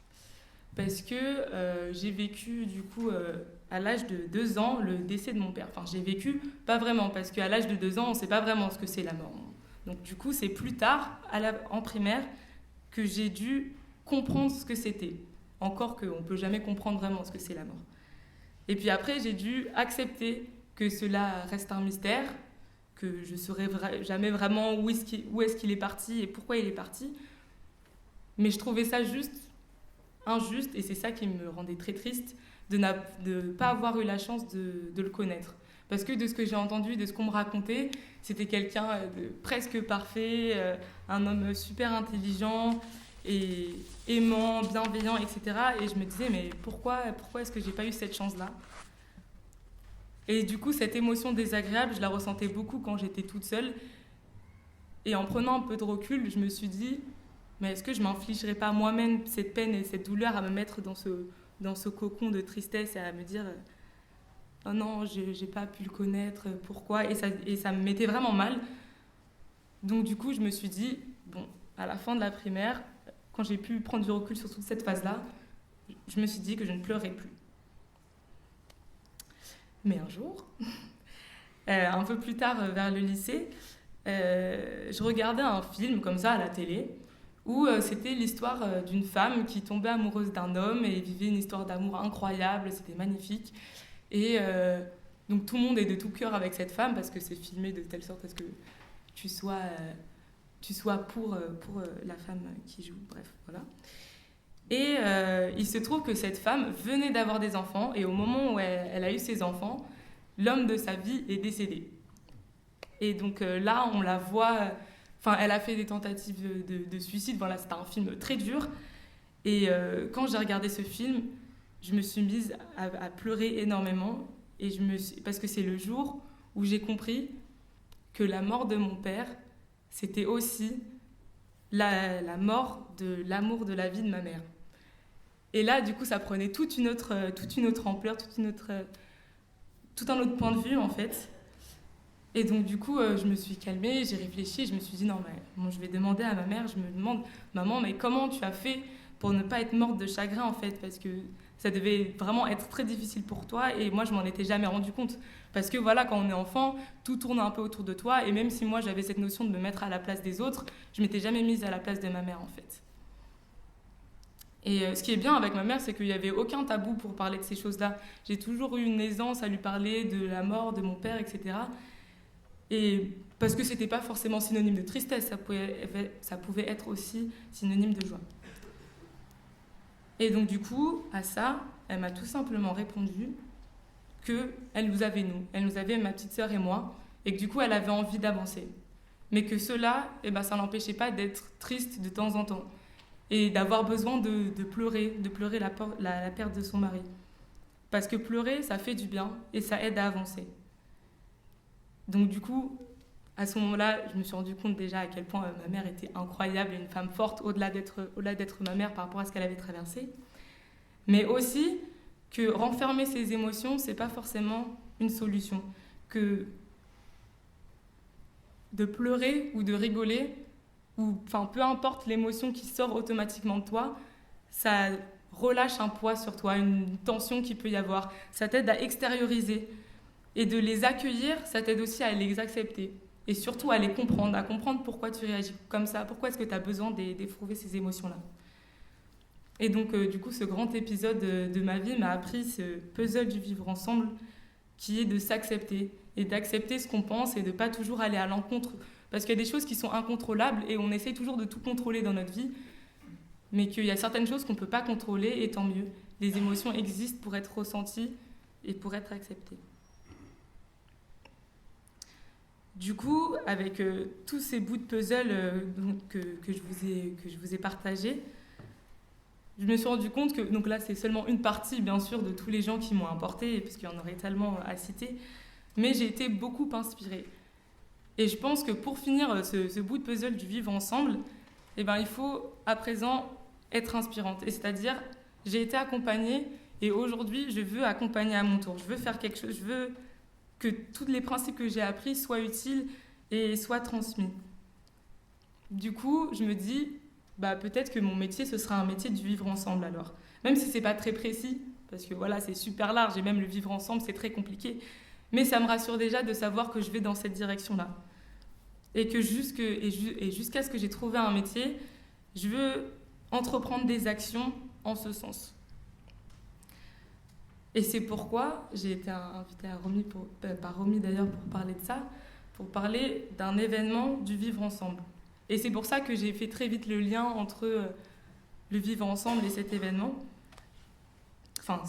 Parce que j'ai vécu, du coup, à l'âge de 2 ans, le décès de mon père. J'ai vécu, pas vraiment, parce qu'à l'âge de 2 ans, on ne sait pas vraiment ce que c'est la mort. Donc, du coup, c'est plus tard, en primaire, que j'ai dû comprendre ce que c'était. Encore qu'on ne peut jamais comprendre vraiment ce que c'est la mort. Et puis après, j'ai dû accepter que cela reste un mystère, que je ne saurais jamais vraiment où est-ce qu'il est parti et pourquoi il est parti. Mais je trouvais ça juste injuste, et c'est ça qui me rendait très triste, de ne pas avoir eu la chance de le connaître. Parce que de ce que j'ai entendu, de ce qu'on me racontait, c'était quelqu'un de presque parfait, un homme super intelligent et aimant, bienveillant, etc. Et je me disais, mais pourquoi est-ce que j'ai pas eu cette chance-là ? Et du coup, cette émotion désagréable, je la ressentais beaucoup quand j'étais toute seule. Et en prenant un peu de recul, je me suis dit, mais est-ce que je m'infligerais pas moi-même cette peine et cette douleur à me mettre dans ce cocon de tristesse et à me dire oh non, j'ai pas pu le connaître, pourquoi ? Et ça me mettait vraiment mal. Donc du coup, je me suis dit, bon, à la fin de la primaire, quand j'ai pu prendre du recul sur toute cette phase-là, je me suis dit que je ne pleurais plus. Mais un jour, un peu plus tard vers le lycée, je regardais un film comme ça à la télé, où c'était l'histoire d'une femme qui tombait amoureuse d'un homme et vivait une histoire d'amour incroyable, c'était magnifique. Et donc tout le monde est de tout cœur avec cette femme, parce que c'est filmé de telle sorte à ce que tu sois pour la femme qui joue, bref, voilà. Et il se trouve que cette femme venait d'avoir des enfants, et au moment où elle a eu ses enfants, l'homme de sa vie est décédé. Et donc là, on la voit... elle a fait des tentatives de suicide. Voilà, c'était un film très dur. Et quand j'ai regardé ce film, je me suis mise à pleurer énormément. Et parce que c'est le jour où j'ai compris que la mort de mon père, c'était aussi la mort de l'amour de la vie de ma mère. Et là, du coup, ça prenait toute une autre ampleur, tout un autre point de vue, en fait. Et donc, du coup, je me suis calmée, j'ai réfléchi, je me suis dit, non, mais bon, je vais demander à ma mère, je me demande, maman, mais comment tu as fait pour ne pas être morte de chagrin, en fait ? Parce que ça devait vraiment être très difficile pour toi, et moi, je m'en étais jamais rendu compte. Parce que voilà, quand on est enfant, tout tourne un peu autour de toi, et même si moi, j'avais cette notion de me mettre à la place des autres, je m'étais jamais mise à la place de ma mère, en fait. Et ce qui est bien avec ma mère, c'est qu'il n'y avait aucun tabou pour parler de ces choses-là. J'ai toujours eu une aisance à lui parler de la mort de mon père, etc. Et parce que c'était pas forcément synonyme de tristesse, ça pouvait être aussi synonyme de joie. Et donc du coup, à ça, elle m'a tout simplement répondu qu'elle nous avait, elle nous avait, ma petite sœur et moi, et que du coup, elle avait envie d'avancer. Mais que cela, ça n'empêchait pas d'être triste de temps en temps et d'avoir besoin de pleurer la perte de son mari. Parce que pleurer, ça fait du bien et ça aide à avancer. Donc du coup, à ce moment-là, je me suis rendu compte déjà à quel point ma mère était incroyable, une femme forte au-delà d'être ma mère par rapport à ce qu'elle avait traversé. Mais aussi que renfermer ses émotions, c'est pas forcément une solution. Que de pleurer ou de rigoler, ou peu importe l'émotion qui sort automatiquement de toi, ça relâche un poids sur toi, une tension qu'il peut y avoir. Ça t'aide à extérioriser. Et de les accueillir, ça t'aide aussi à les accepter. Et surtout à les comprendre, à comprendre pourquoi tu réagis comme ça, pourquoi est-ce que tu as besoin d'éprouver ces émotions-là. Et donc, du coup, ce grand épisode de ma vie m'a appris ce puzzle du vivre ensemble qui est de s'accepter et d'accepter ce qu'on pense et de ne pas toujours aller à l'encontre. Parce qu'il y a des choses qui sont incontrôlables et on essaie toujours de tout contrôler dans notre vie, mais qu'il y a certaines choses qu'on ne peut pas contrôler et tant mieux. Les émotions existent pour être ressenties et pour être acceptées. Du coup, avec tous ces bouts de puzzle que je vous ai partagés, je me suis rendu compte que, donc là c'est seulement une partie bien sûr de tous les gens qui m'ont importé, parce qu'il y en aurait tellement à citer, mais j'ai été beaucoup inspirée. Et je pense que pour finir ce bout de puzzle du vivre ensemble, il faut à présent être inspirante. Et c'est-à-dire, j'ai été accompagnée et aujourd'hui je veux accompagner à mon tour. Je veux faire quelque chose, je veux que tous les principes que j'ai appris soient utiles et soient transmis. Du coup, je me dis, peut-être que mon métier, ce sera un métier du vivre ensemble alors. Même si c'est pas très précis, parce que voilà, c'est super large et même le vivre ensemble, c'est très compliqué. Mais ça me rassure déjà de savoir que je vais dans cette direction-là. Et que jusqu'à ce que j'ai trouvé un métier, je veux entreprendre des actions en ce sens. Et c'est pourquoi j'ai été invitée par Romy d'ailleurs pour parler de ça, pour parler d'un événement du vivre ensemble. Et c'est pour ça que j'ai fait très vite le lien entre le vivre ensemble et cet événement.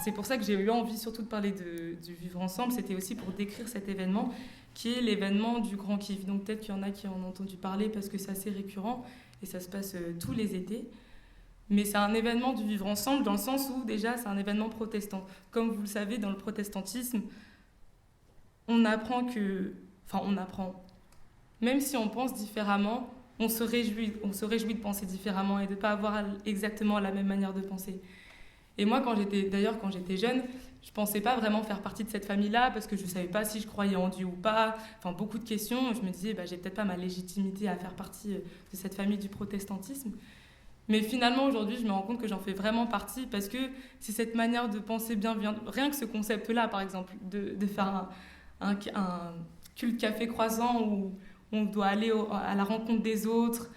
C'est pour ça que j'ai eu envie surtout de parler du vivre ensemble. C'était aussi pour décrire cet événement qui est l'événement du Grand Kiff. Donc peut-être qu'il y en a qui en ont entendu parler parce que c'est assez récurrent et ça se passe tous les étés. Mais c'est un événement du vivre ensemble dans le sens où déjà c'est un événement protestant. Comme vous le savez, dans le protestantisme, on apprend, même si on pense différemment, on se réjouit de penser différemment et de ne pas avoir exactement la même manière de penser. Et moi, quand j'étais jeune, je ne pensais pas vraiment faire partie de cette famille-là parce que je ne savais pas si je croyais en Dieu ou pas. Beaucoup de questions. Je me disais, j'ai peut-être pas ma légitimité à faire partie de cette famille du protestantisme. Mais finalement, aujourd'hui, je me rends compte que j'en fais vraiment partie parce que c'est cette manière de penser bienveillante. Rien que ce concept-là, par exemple, de faire un culte café croissant où on doit aller à la rencontre des autres,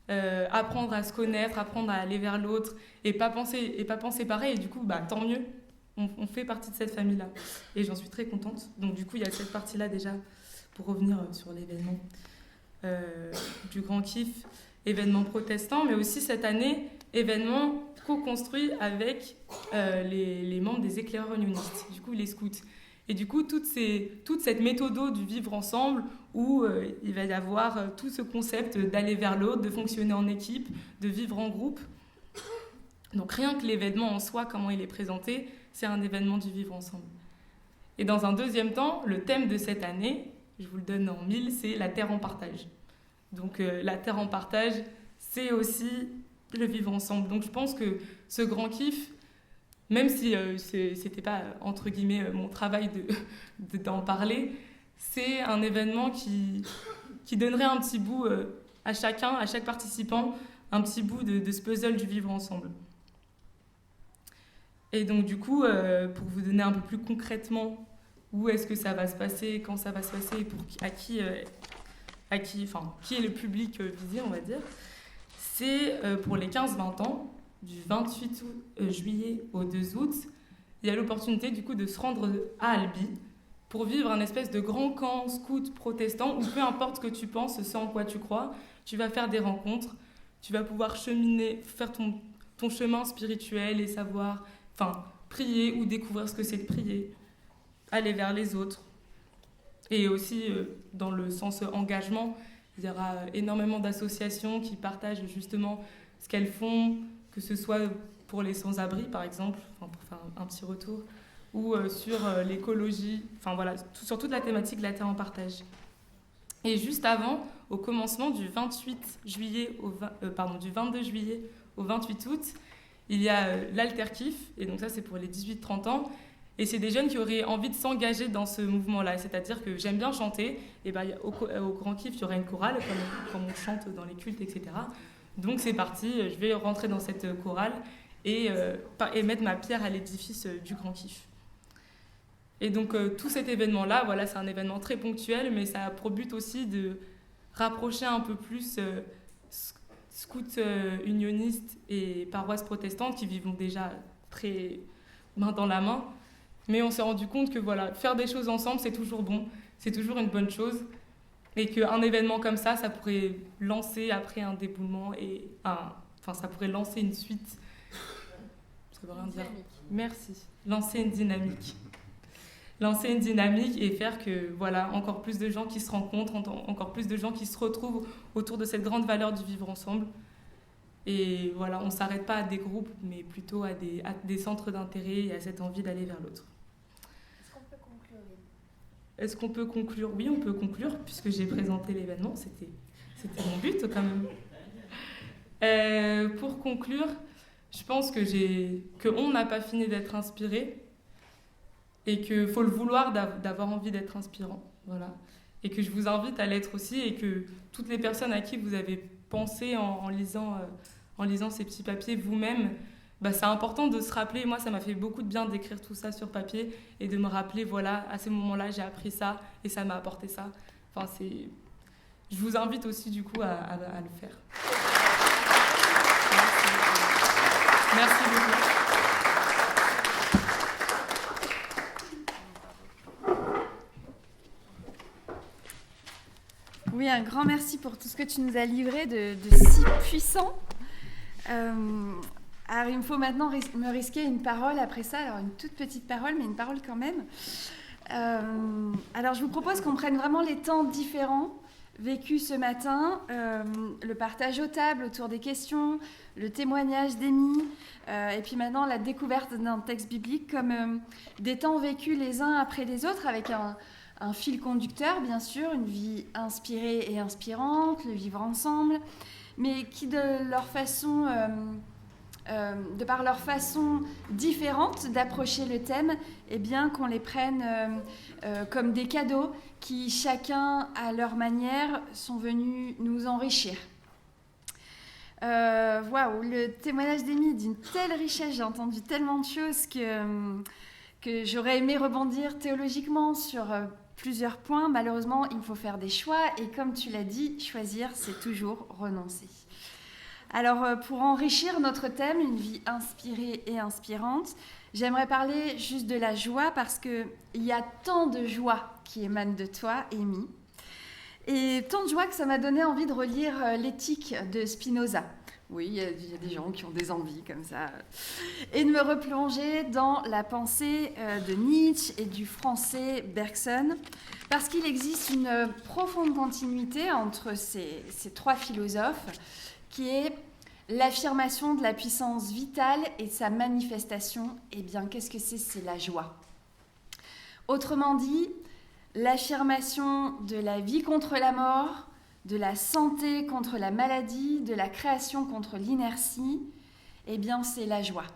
apprendre à se connaître, apprendre à aller vers l'autre et pas penser pareil. Et du coup, tant mieux, on fait partie de cette famille-là. Et j'en suis très contente. Donc du coup, il y a cette partie-là déjà, pour revenir sur l'événement du Grand Kiff, événement protestant, mais aussi cette année, événement co-construit avec les membres des éclaireurs unionistes, du coup les scouts. Et du coup, toute cette méthode du vivre ensemble, où il va y avoir tout ce concept d'aller vers l'autre, de fonctionner en équipe, de vivre en groupe. Donc rien que l'événement en soi, comment il est présenté, c'est un événement du vivre ensemble. Et dans un deuxième temps, le thème de cette année, je vous le donne en mille, c'est la terre en partage. Donc la terre en partage, c'est aussi le vivre ensemble. Donc je pense que ce grand kiff, même si c'était pas entre guillemets mon travail d'en parler, c'est un événement qui donnerait un petit bout à chaque participant, un petit bout de ce puzzle du vivre ensemble. Et donc du coup, pour vous donner un peu plus concrètement où est-ce que ça va se passer, quand ça va se passer, et qui est le public visé, on va dire, c'est pour les 15-20 ans, du 28 juillet au 2 août, il y a l'opportunité du coup de se rendre à Albi pour vivre un espèce de grand camp scout protestant où peu importe ce que tu penses, ce en quoi tu crois, tu vas faire des rencontres, tu vas pouvoir cheminer, ton chemin spirituel et savoir prier ou découvrir ce que c'est de prier, aller vers les autres. Et aussi, dans le sens engagement, il y aura énormément d'associations qui partagent justement ce qu'elles font, que ce soit pour les sans-abri, par exemple, pour faire un petit retour, ou sur l'écologie, sur toute la thématique de la terre en partage. Et juste avant, au commencement du 22 juillet au 28 août, il y a l'Alterkif, et donc ça c'est pour les 18-30 ans, et c'est des jeunes qui auraient envie de s'engager dans ce mouvement-là. C'est-à-dire que j'aime bien chanter, et au Grand Kiff, il y aura une chorale, comme on chante dans les cultes, etc. Donc c'est parti, je vais rentrer dans cette chorale et mettre ma pierre à l'édifice du Grand Kiff. Et donc tout cet événement-là, voilà, c'est un événement très ponctuel, mais ça a pour but aussi de rapprocher un peu plus scouts unionistes et paroisses protestantes qui vivent déjà très main dans la main. Mais on s'est rendu compte que voilà, faire des choses ensemble, c'est toujours bon, c'est toujours une bonne chose. Et qu'un événement comme ça pourrait lancer après un déboulement ça pourrait lancer une suite. Ça veut rien dire. Merci. Lancer une dynamique. Lancer une dynamique et faire que voilà, encore plus de gens qui se rencontrent, encore plus de gens qui se retrouvent autour de cette grande valeur du vivre ensemble. Et voilà, on ne s'arrête pas à des groupes, mais plutôt à des centres d'intérêt et à cette envie d'aller vers l'autre. Est-ce qu'on peut conclure ? Oui, on peut conclure, puisque j'ai présenté l'événement. C'était mon but, quand même. Pour conclure, je pense qu'on n'a pas fini d'être inspiré et qu'il faut le vouloir d'avoir envie d'être inspirant. Voilà. Et que je vous invite à l'être aussi et que toutes les personnes à qui vous avez pensé en lisant ces petits papiers vous-même, c'est important de se rappeler. Moi, ça m'a fait beaucoup de bien d'écrire tout ça sur papier et de me rappeler, voilà, à ces moments-là, j'ai appris ça et ça m'a apporté ça. Je vous invite aussi, du coup, à le faire. Merci beaucoup. Oui, un grand merci pour tout ce que tu nous as livré de si puissant. Alors, il me faut maintenant me risquer une parole après ça. Alors, une toute petite parole, mais une parole quand même. Alors, je vous propose qu'on prenne vraiment les temps différents vécus ce matin. Le partage aux tables autour des questions, le témoignage d'Amy, et puis maintenant la découverte d'un texte biblique comme des temps vécus les uns après les autres avec un fil conducteur, bien sûr, une vie inspirée et inspirante, le vivre ensemble, mais qui de par leur façon différente d'approcher le thème, eh bien qu'on les prenne comme des cadeaux qui, chacun à leur manière, sont venus nous enrichir. Waouh, le témoignage d'Amy d'une telle richesse, j'ai entendu tellement de choses que j'aurais aimé rebondir théologiquement sur plusieurs points. Malheureusement, il faut faire des choix et comme tu l'as dit, choisir, c'est toujours renoncer. Alors, pour enrichir notre thème, une vie inspirée et inspirante, j'aimerais parler juste de la joie parce qu'il y a tant de joie qui émane de toi, Amy. Et tant de joie que ça m'a donné envie de relire l'éthique de Spinoza. Oui, il y a des gens qui ont des envies comme ça. Et de me replonger dans la pensée de Nietzsche et du français Bergson, parce qu'il existe une profonde continuité entre ces trois philosophes, qui est l'affirmation de la puissance vitale et de sa manifestation. Eh bien, qu'est-ce que c'est ? C'est la joie. Autrement dit, l'affirmation de la vie contre la mort, de la santé contre la maladie, de la création contre l'inertie, eh bien, c'est la joie.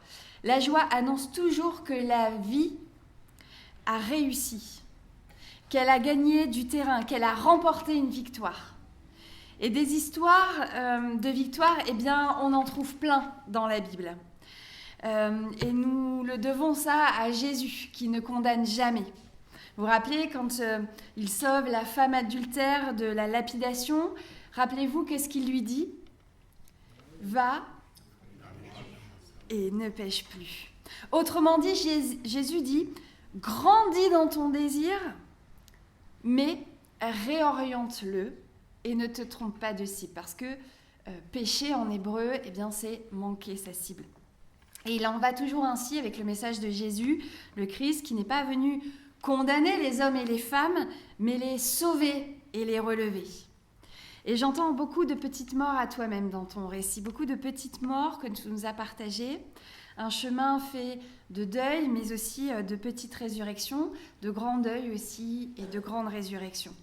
La joie annonce toujours que la vie a réussi, qu'elle a gagné du terrain, qu'elle a remporté une victoire. Et des histoires de victoire, eh bien, on en trouve plein dans la Bible. Et nous le devons ça à Jésus, qui ne condamne jamais. Vous vous rappelez, quand il sauve la femme adultère de la lapidation, rappelez-vous qu'est-ce qu'il lui dit ? Va et ne pêche plus. Autrement dit, Jésus dit, grandis dans ton désir, mais réoriente-le et ne te trompe pas de cible. Parce que pécher en hébreu, eh bien c'est manquer sa cible. Et il en va toujours ainsi avec le message de Jésus, le Christ, qui n'est pas venu condamner les hommes et les femmes, mais les sauver et les relever. Et j'entends beaucoup de petites morts à toi-même dans ton récit, beaucoup de petites morts que tu nous as partagées, un chemin fait de deuil, mais aussi de petites résurrections, de grands deuils aussi et de grandes résurrections.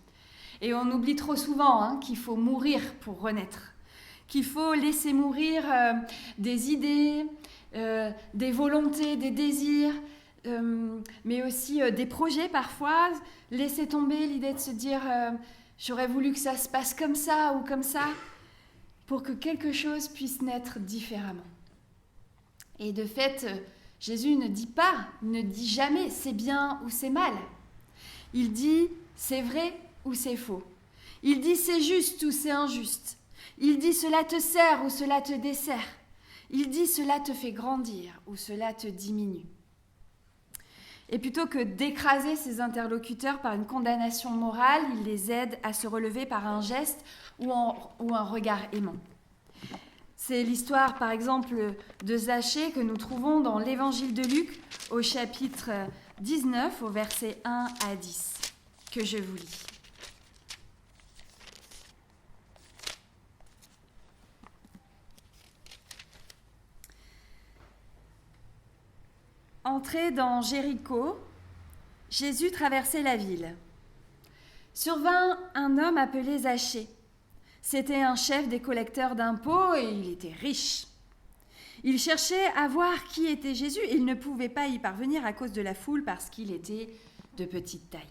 Et on oublie trop souvent qu'il faut mourir pour renaître, qu'il faut laisser mourir des idées, des volontés, des désirs, mais aussi des projets parfois, laisser tomber l'idée de se dire j'aurais voulu que ça se passe comme ça ou comme ça, pour que quelque chose puisse naître différemment. Et de fait, Jésus ne dit jamais c'est bien ou c'est mal. Il dit c'est vrai ou c'est faux. Il dit c'est juste ou c'est injuste. Il dit cela te sert ou cela te dessert. Il dit cela te fait grandir ou cela te diminue. Et plutôt que d'écraser ses interlocuteurs par une condamnation morale, il les aide à se relever par un geste ou un regard aimant. C'est l'histoire, par exemple, de Zachée que nous trouvons dans l'Évangile de Luc, au chapitre 19, au verset 1 à 10, que je vous lis. Entré dans Jéricho, Jésus traversait la ville. Survint un homme appelé Zachée. C'était un chef des collecteurs d'impôts et il était riche. Il cherchait à voir qui était Jésus. Il ne pouvait pas y parvenir à cause de la foule parce qu'il était de petite taille.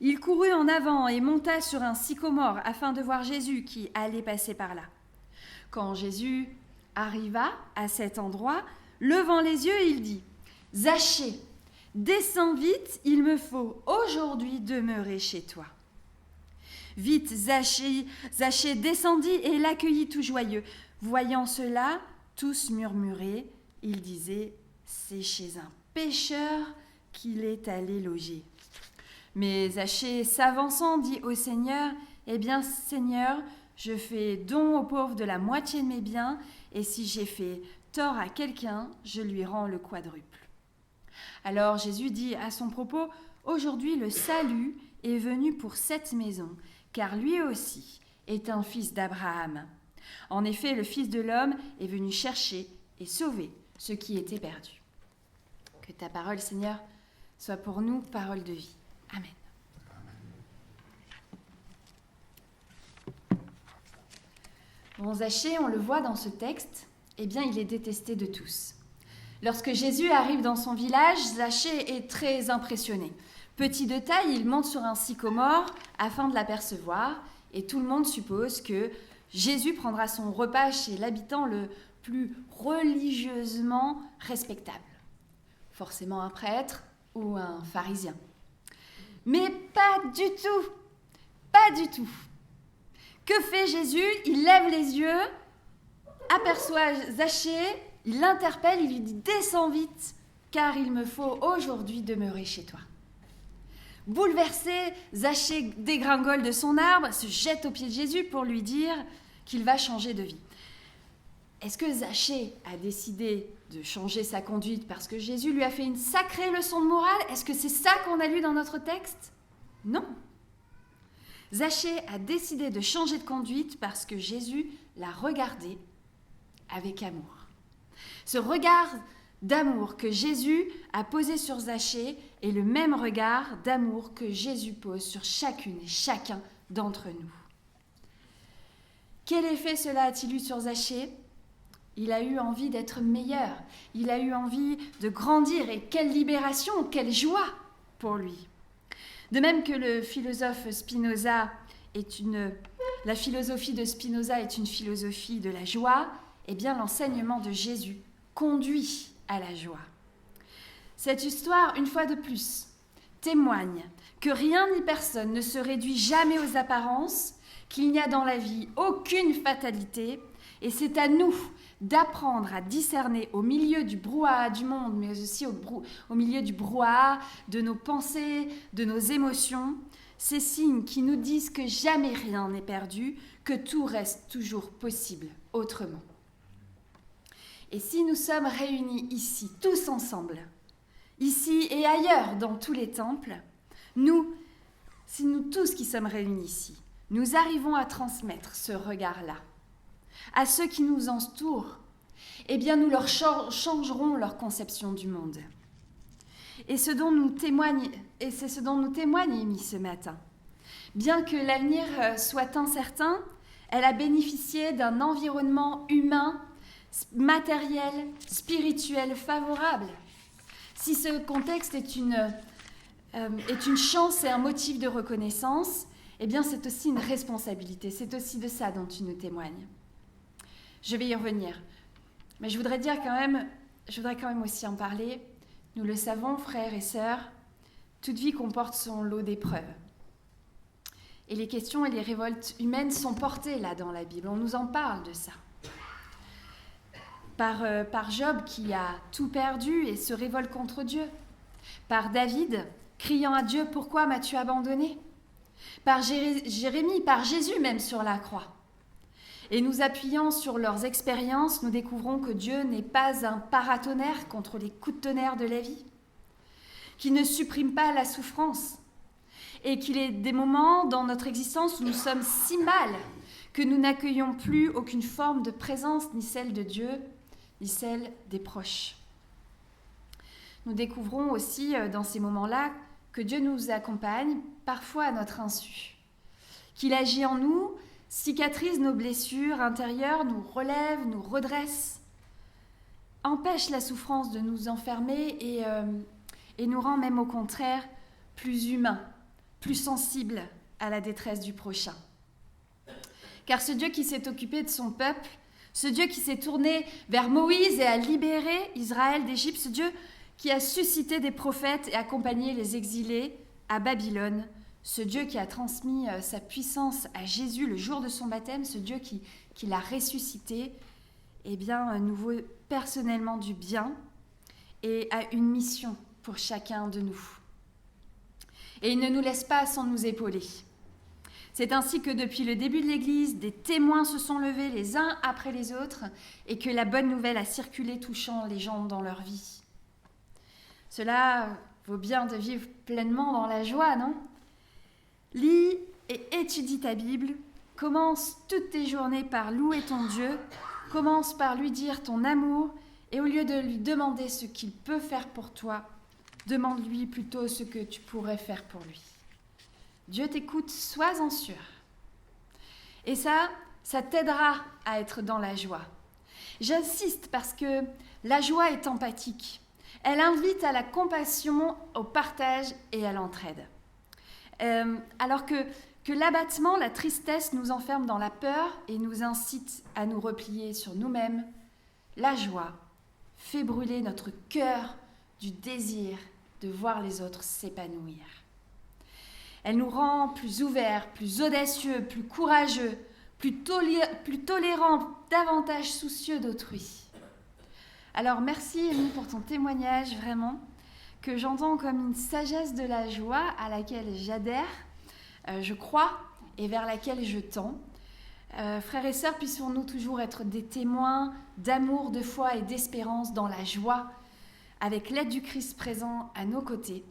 Il courut en avant et monta sur un sycomore afin de voir Jésus qui allait passer par là. Quand Jésus arriva à cet endroit, levant les yeux, il dit « Zachée, descends vite, il me faut aujourd'hui demeurer chez toi. » Vite, Zachée descendit et l'accueillit tout joyeux. Voyant cela, tous murmuraient. Ils disaient « C'est chez un pécheur qu'il est allé loger. » Mais Zachée, s'avançant, dit au Seigneur « Eh bien, Seigneur, je fais don aux pauvres de la moitié de mes biens, et si j'ai fait tort à quelqu'un, je lui rends le quadruple. » Alors Jésus dit à son propos « Aujourd'hui, le salut est venu pour cette maison, car lui aussi est un fils d'Abraham. En effet, le Fils de l'homme est venu chercher et sauver ce qui était perdu. » Que ta parole, Seigneur, soit pour nous parole de vie. Amen. Bon, Zachée, on le voit dans ce texte, eh bien, il est détesté de tous. Lorsque Jésus arrive dans son village, Zachée est très impressionné. Petit de taille, il monte sur un sycomore afin de l'apercevoir et tout le monde suppose que Jésus prendra son repas chez l'habitant le plus religieusement respectable. Forcément un prêtre ou un pharisien. Mais pas du tout, pas du tout. Que fait Jésus ? Il lève les yeux, aperçoit Zachée, il l'interpelle, il lui dit « Descends vite, car il me faut aujourd'hui demeurer chez toi. » Bouleversé, Zachée dégringole de son arbre, se jette aux pieds de Jésus pour lui dire qu'il va changer de vie. Est-ce que Zachée a décidé de changer sa conduite parce que Jésus lui a fait une sacrée leçon de morale ? Est-ce que c'est ça qu'on a lu dans notre texte ? Non. Zachée a décidé de changer de conduite parce que Jésus l'a regardé avec amour. Ce regard d'amour que Jésus a posé sur Zachée est le même regard d'amour que Jésus pose sur chacune et chacun d'entre nous. Quel effet cela a-t-il eu sur Zachée ? Il a eu envie d'être meilleur, il a eu envie de grandir et quelle libération, quelle joie pour lui. De même que le philosophe Spinoza la philosophie de Spinoza est une philosophie de la joie, eh bien l'enseignement de Jésus conduit à la joie. Cette histoire, une fois de plus, témoigne que rien ni personne ne se réduit jamais aux apparences, qu'il n'y a dans la vie aucune fatalité, et c'est à nous d'apprendre à discerner au milieu du brouhaha du monde, mais aussi au milieu du brouhaha de nos pensées, de nos émotions, ces signes qui nous disent que jamais rien n'est perdu, que tout reste toujours possible autrement. Et si nous sommes réunis ici, tous ensemble, ici et ailleurs dans tous les temples, si nous tous qui sommes réunis ici, nous arrivons à transmettre ce regard-là à ceux qui nous entourent, eh bien nous leur changerons leur conception du monde. Et c'est ce dont nous témoigne Amy ce matin. Bien que l'avenir soit incertain, elle a bénéficié d'un environnement humain, matériel, spirituel favorable. Si ce contexte est une chance et un motif de reconnaissance, eh bien c'est aussi une responsabilité, c'est aussi de ça dont tu nous témoignes. Je vais y revenir, mais je voudrais quand même aussi en parler. Nous le savons, frères et sœurs, toute vie comporte son lot d'épreuves. Et les questions et les révoltes humaines sont portées là dans la Bible, on nous en parle de ça. Par Job qui a tout perdu et se révolte contre Dieu. Par David criant à Dieu « Pourquoi m'as-tu abandonné ?» Par Jérémie, par Jésus même sur la croix. Et nous appuyant sur leurs expériences, nous découvrons que Dieu n'est pas un paratonnerre contre les coups de tonnerre de la vie, qui ne supprime pas la souffrance, et qu'il est des moments dans notre existence où nous sommes si mal que nous n'accueillons plus aucune forme de présence, ni celle de Dieu, ni celle des proches. Nous découvrons aussi dans ces moments-là que Dieu nous accompagne, parfois à notre insu, qu'il agit en nous, cicatrise nos blessures intérieures, nous relève, nous redresse, empêche la souffrance de nous enfermer et nous rend même au contraire plus humains, plus sensibles à la détresse du prochain. Car ce Dieu qui s'est occupé de son peuple, ce Dieu qui s'est tourné vers Moïse et a libéré Israël d'Égypte, ce Dieu qui a suscité des prophètes et accompagné les exilés à Babylone, ce Dieu qui a transmis sa puissance à Jésus le jour de son baptême, ce Dieu qui l'a ressuscité, eh bien, nous veut personnellement du bien et a une mission pour chacun de nous. Et il ne nous laisse pas sans nous épauler. C'est ainsi que depuis le début de l'Église, des témoins se sont levés les uns après les autres et que la bonne nouvelle a circulé touchant les gens dans leur vie. Cela vaut bien de vivre pleinement dans la joie, non ? Lis et étudie ta Bible, commence toutes tes journées par louer ton Dieu, commence par lui dire ton amour et au lieu de lui demander ce qu'il peut faire pour toi, demande-lui plutôt ce que tu pourrais faire pour lui. Dieu t'écoute, sois-en sûr. Et ça t'aidera à être dans la joie. J'insiste parce que la joie est empathique. Elle invite à la compassion, au partage et à l'entraide. Alors que l'abattement, la tristesse nous enferme dans la peur et nous incite à nous replier sur nous-mêmes, la joie fait brûler notre cœur du désir de voir les autres s'épanouir. Elle nous rend plus ouverts, plus audacieux, plus courageux, plus tolérants, davantage soucieux d'autrui. Alors merci Amy pour ton témoignage, vraiment, que j'entends comme une sagesse de la joie à laquelle j'adhère, je crois, et vers laquelle je tends. Frères et sœurs, puissions-nous toujours être des témoins d'amour, de foi et d'espérance dans la joie, avec l'aide du Christ présent à nos côtés,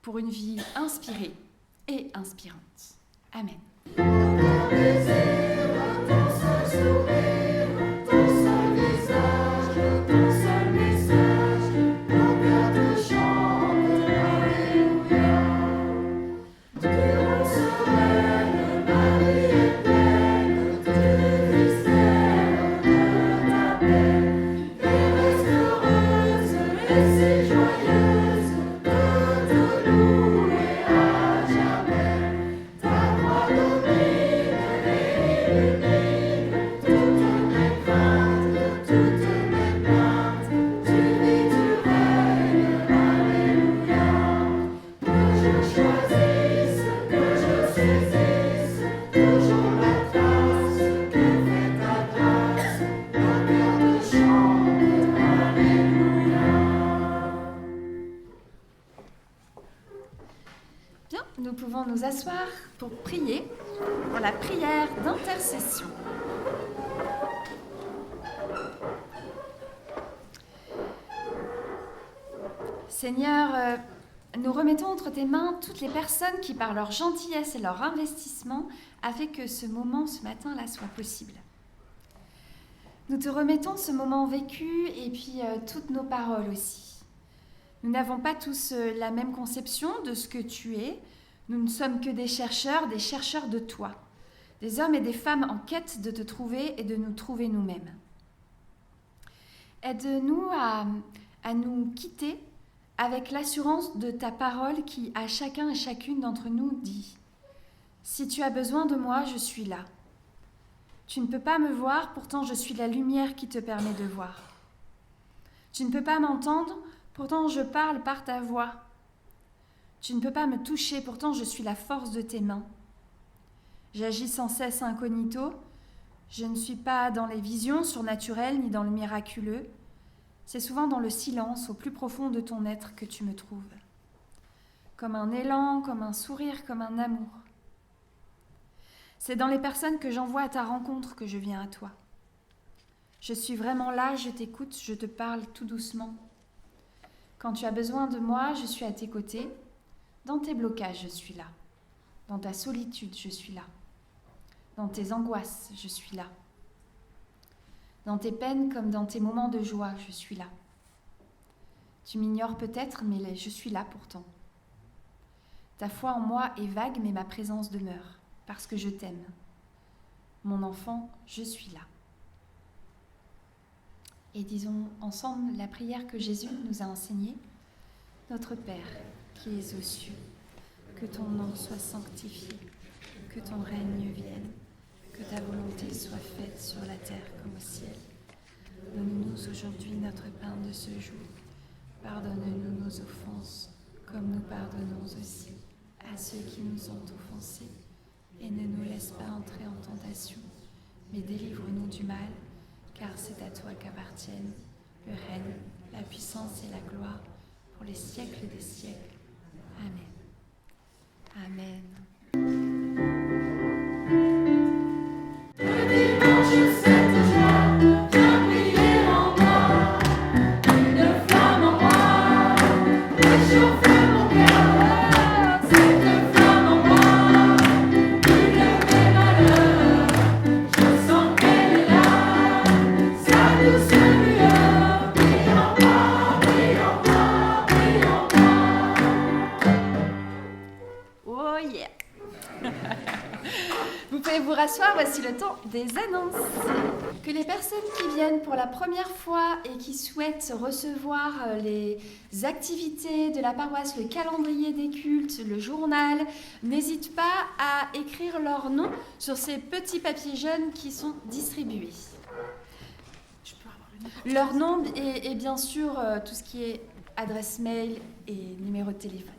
pour une vie inspirée et inspirante. Amen. Nous pouvons nous asseoir pour prier. pour la prière d'intercession. Seigneur, nous remettons entre tes mains toutes les personnes qui, par leur gentillesse et leur investissement, a fait que ce moment, ce matin-là, soit possible. Nous te remettons ce moment vécu et puis toutes nos paroles aussi. Nous n'avons pas tous la même conception de ce que tu es. Nous ne sommes que des chercheurs de toi. Des hommes et des femmes en quête de te trouver et de nous trouver nous-mêmes. Aide-nous à nous quitter avec l'assurance de ta parole qui, à chacun et chacune d'entre nous, dit « Si tu as besoin de moi, je suis là. Tu ne peux pas me voir, pourtant je suis la lumière qui te permet de voir. Tu ne peux pas m'entendre, pourtant je parle par ta voix. Tu ne peux pas me toucher, pourtant je suis la force de tes mains. J'agis sans cesse incognito, je ne suis pas dans les visions surnaturelles ni dans le miraculeux. C'est souvent dans le silence, au plus profond de ton être, que tu me trouves. Comme un élan, comme un sourire, comme un amour. C'est dans les personnes que j'envoie à ta rencontre que je viens à toi. Je suis vraiment là, je t'écoute, je te parle tout doucement. Quand tu as besoin de moi, je suis à tes côtés. Dans tes blocages, je suis là. Dans ta solitude, je suis là. Dans tes angoisses, je suis là. Dans tes peines comme dans tes moments de joie, je suis là. Tu m'ignores peut-être, mais je suis là pourtant. Ta foi en moi est vague, mais ma présence demeure, parce que je t'aime. Mon enfant, je suis là. Et disons ensemble la prière que Jésus nous a enseignée. Notre Père, qui es aux cieux, que ton nom soit sanctifié, que ton règne vienne, que ta volonté soit faite sur la terre comme au ciel. Donne-nous aujourd'hui notre pain de ce jour. Pardonne-nous nos offenses, comme nous pardonnons aussi à ceux qui nous ont offensés. Et ne nous laisse pas entrer en tentation, mais délivre-nous du mal, car c'est à toi qu'appartiennent le règne, la puissance et la gloire pour les siècles des siècles. Amen. Amen. Oh yeah! Vous pouvez vous rasseoir, voici le temps des annonces. Que les personnes qui viennent pour la première fois et qui souhaitent recevoir les activités de la paroisse, le calendrier des cultes, le journal, n'hésitent pas à écrire leur nom sur ces petits papiers jaunes qui sont distribués. Leur nom et bien sûr tout ce qui est adresse mail et numéro de téléphone.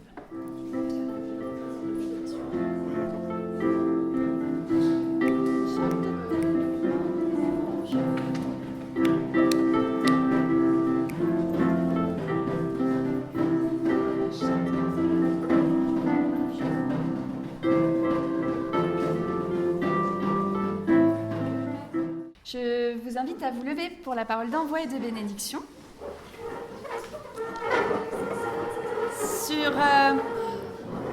Je vous invite à vous lever pour la parole d'envoi et de bénédiction. Sur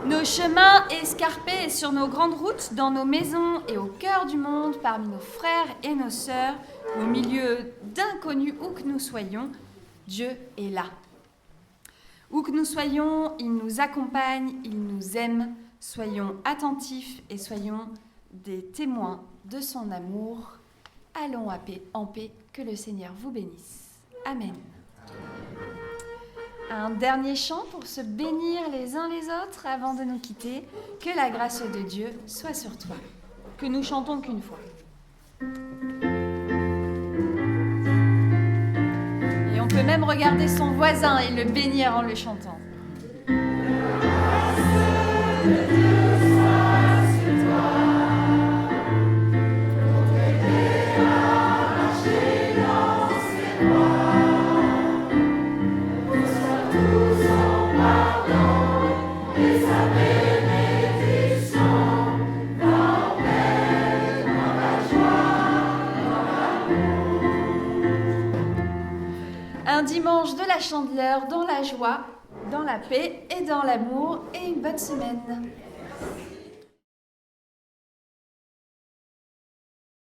nos chemins escarpés et sur nos grandes routes, dans nos maisons et au cœur du monde, parmi nos frères et nos sœurs, au milieu d'inconnus où que nous soyons, Dieu est là. Où que nous soyons, il nous accompagne, il nous aime. Soyons attentifs et soyons des témoins de son amour. Allons en paix, que le Seigneur vous bénisse. Amen. Un dernier chant pour se bénir les uns les autres avant de nous quitter. Que la grâce de Dieu soit sur toi. Que nous chantons qu'une fois. Et on peut même regarder son voisin et le bénir en le chantant. Et sa bénédiction va dimanche de la Chandeleur dans la joie, dans la paix et dans l'amour, et une bonne semaine.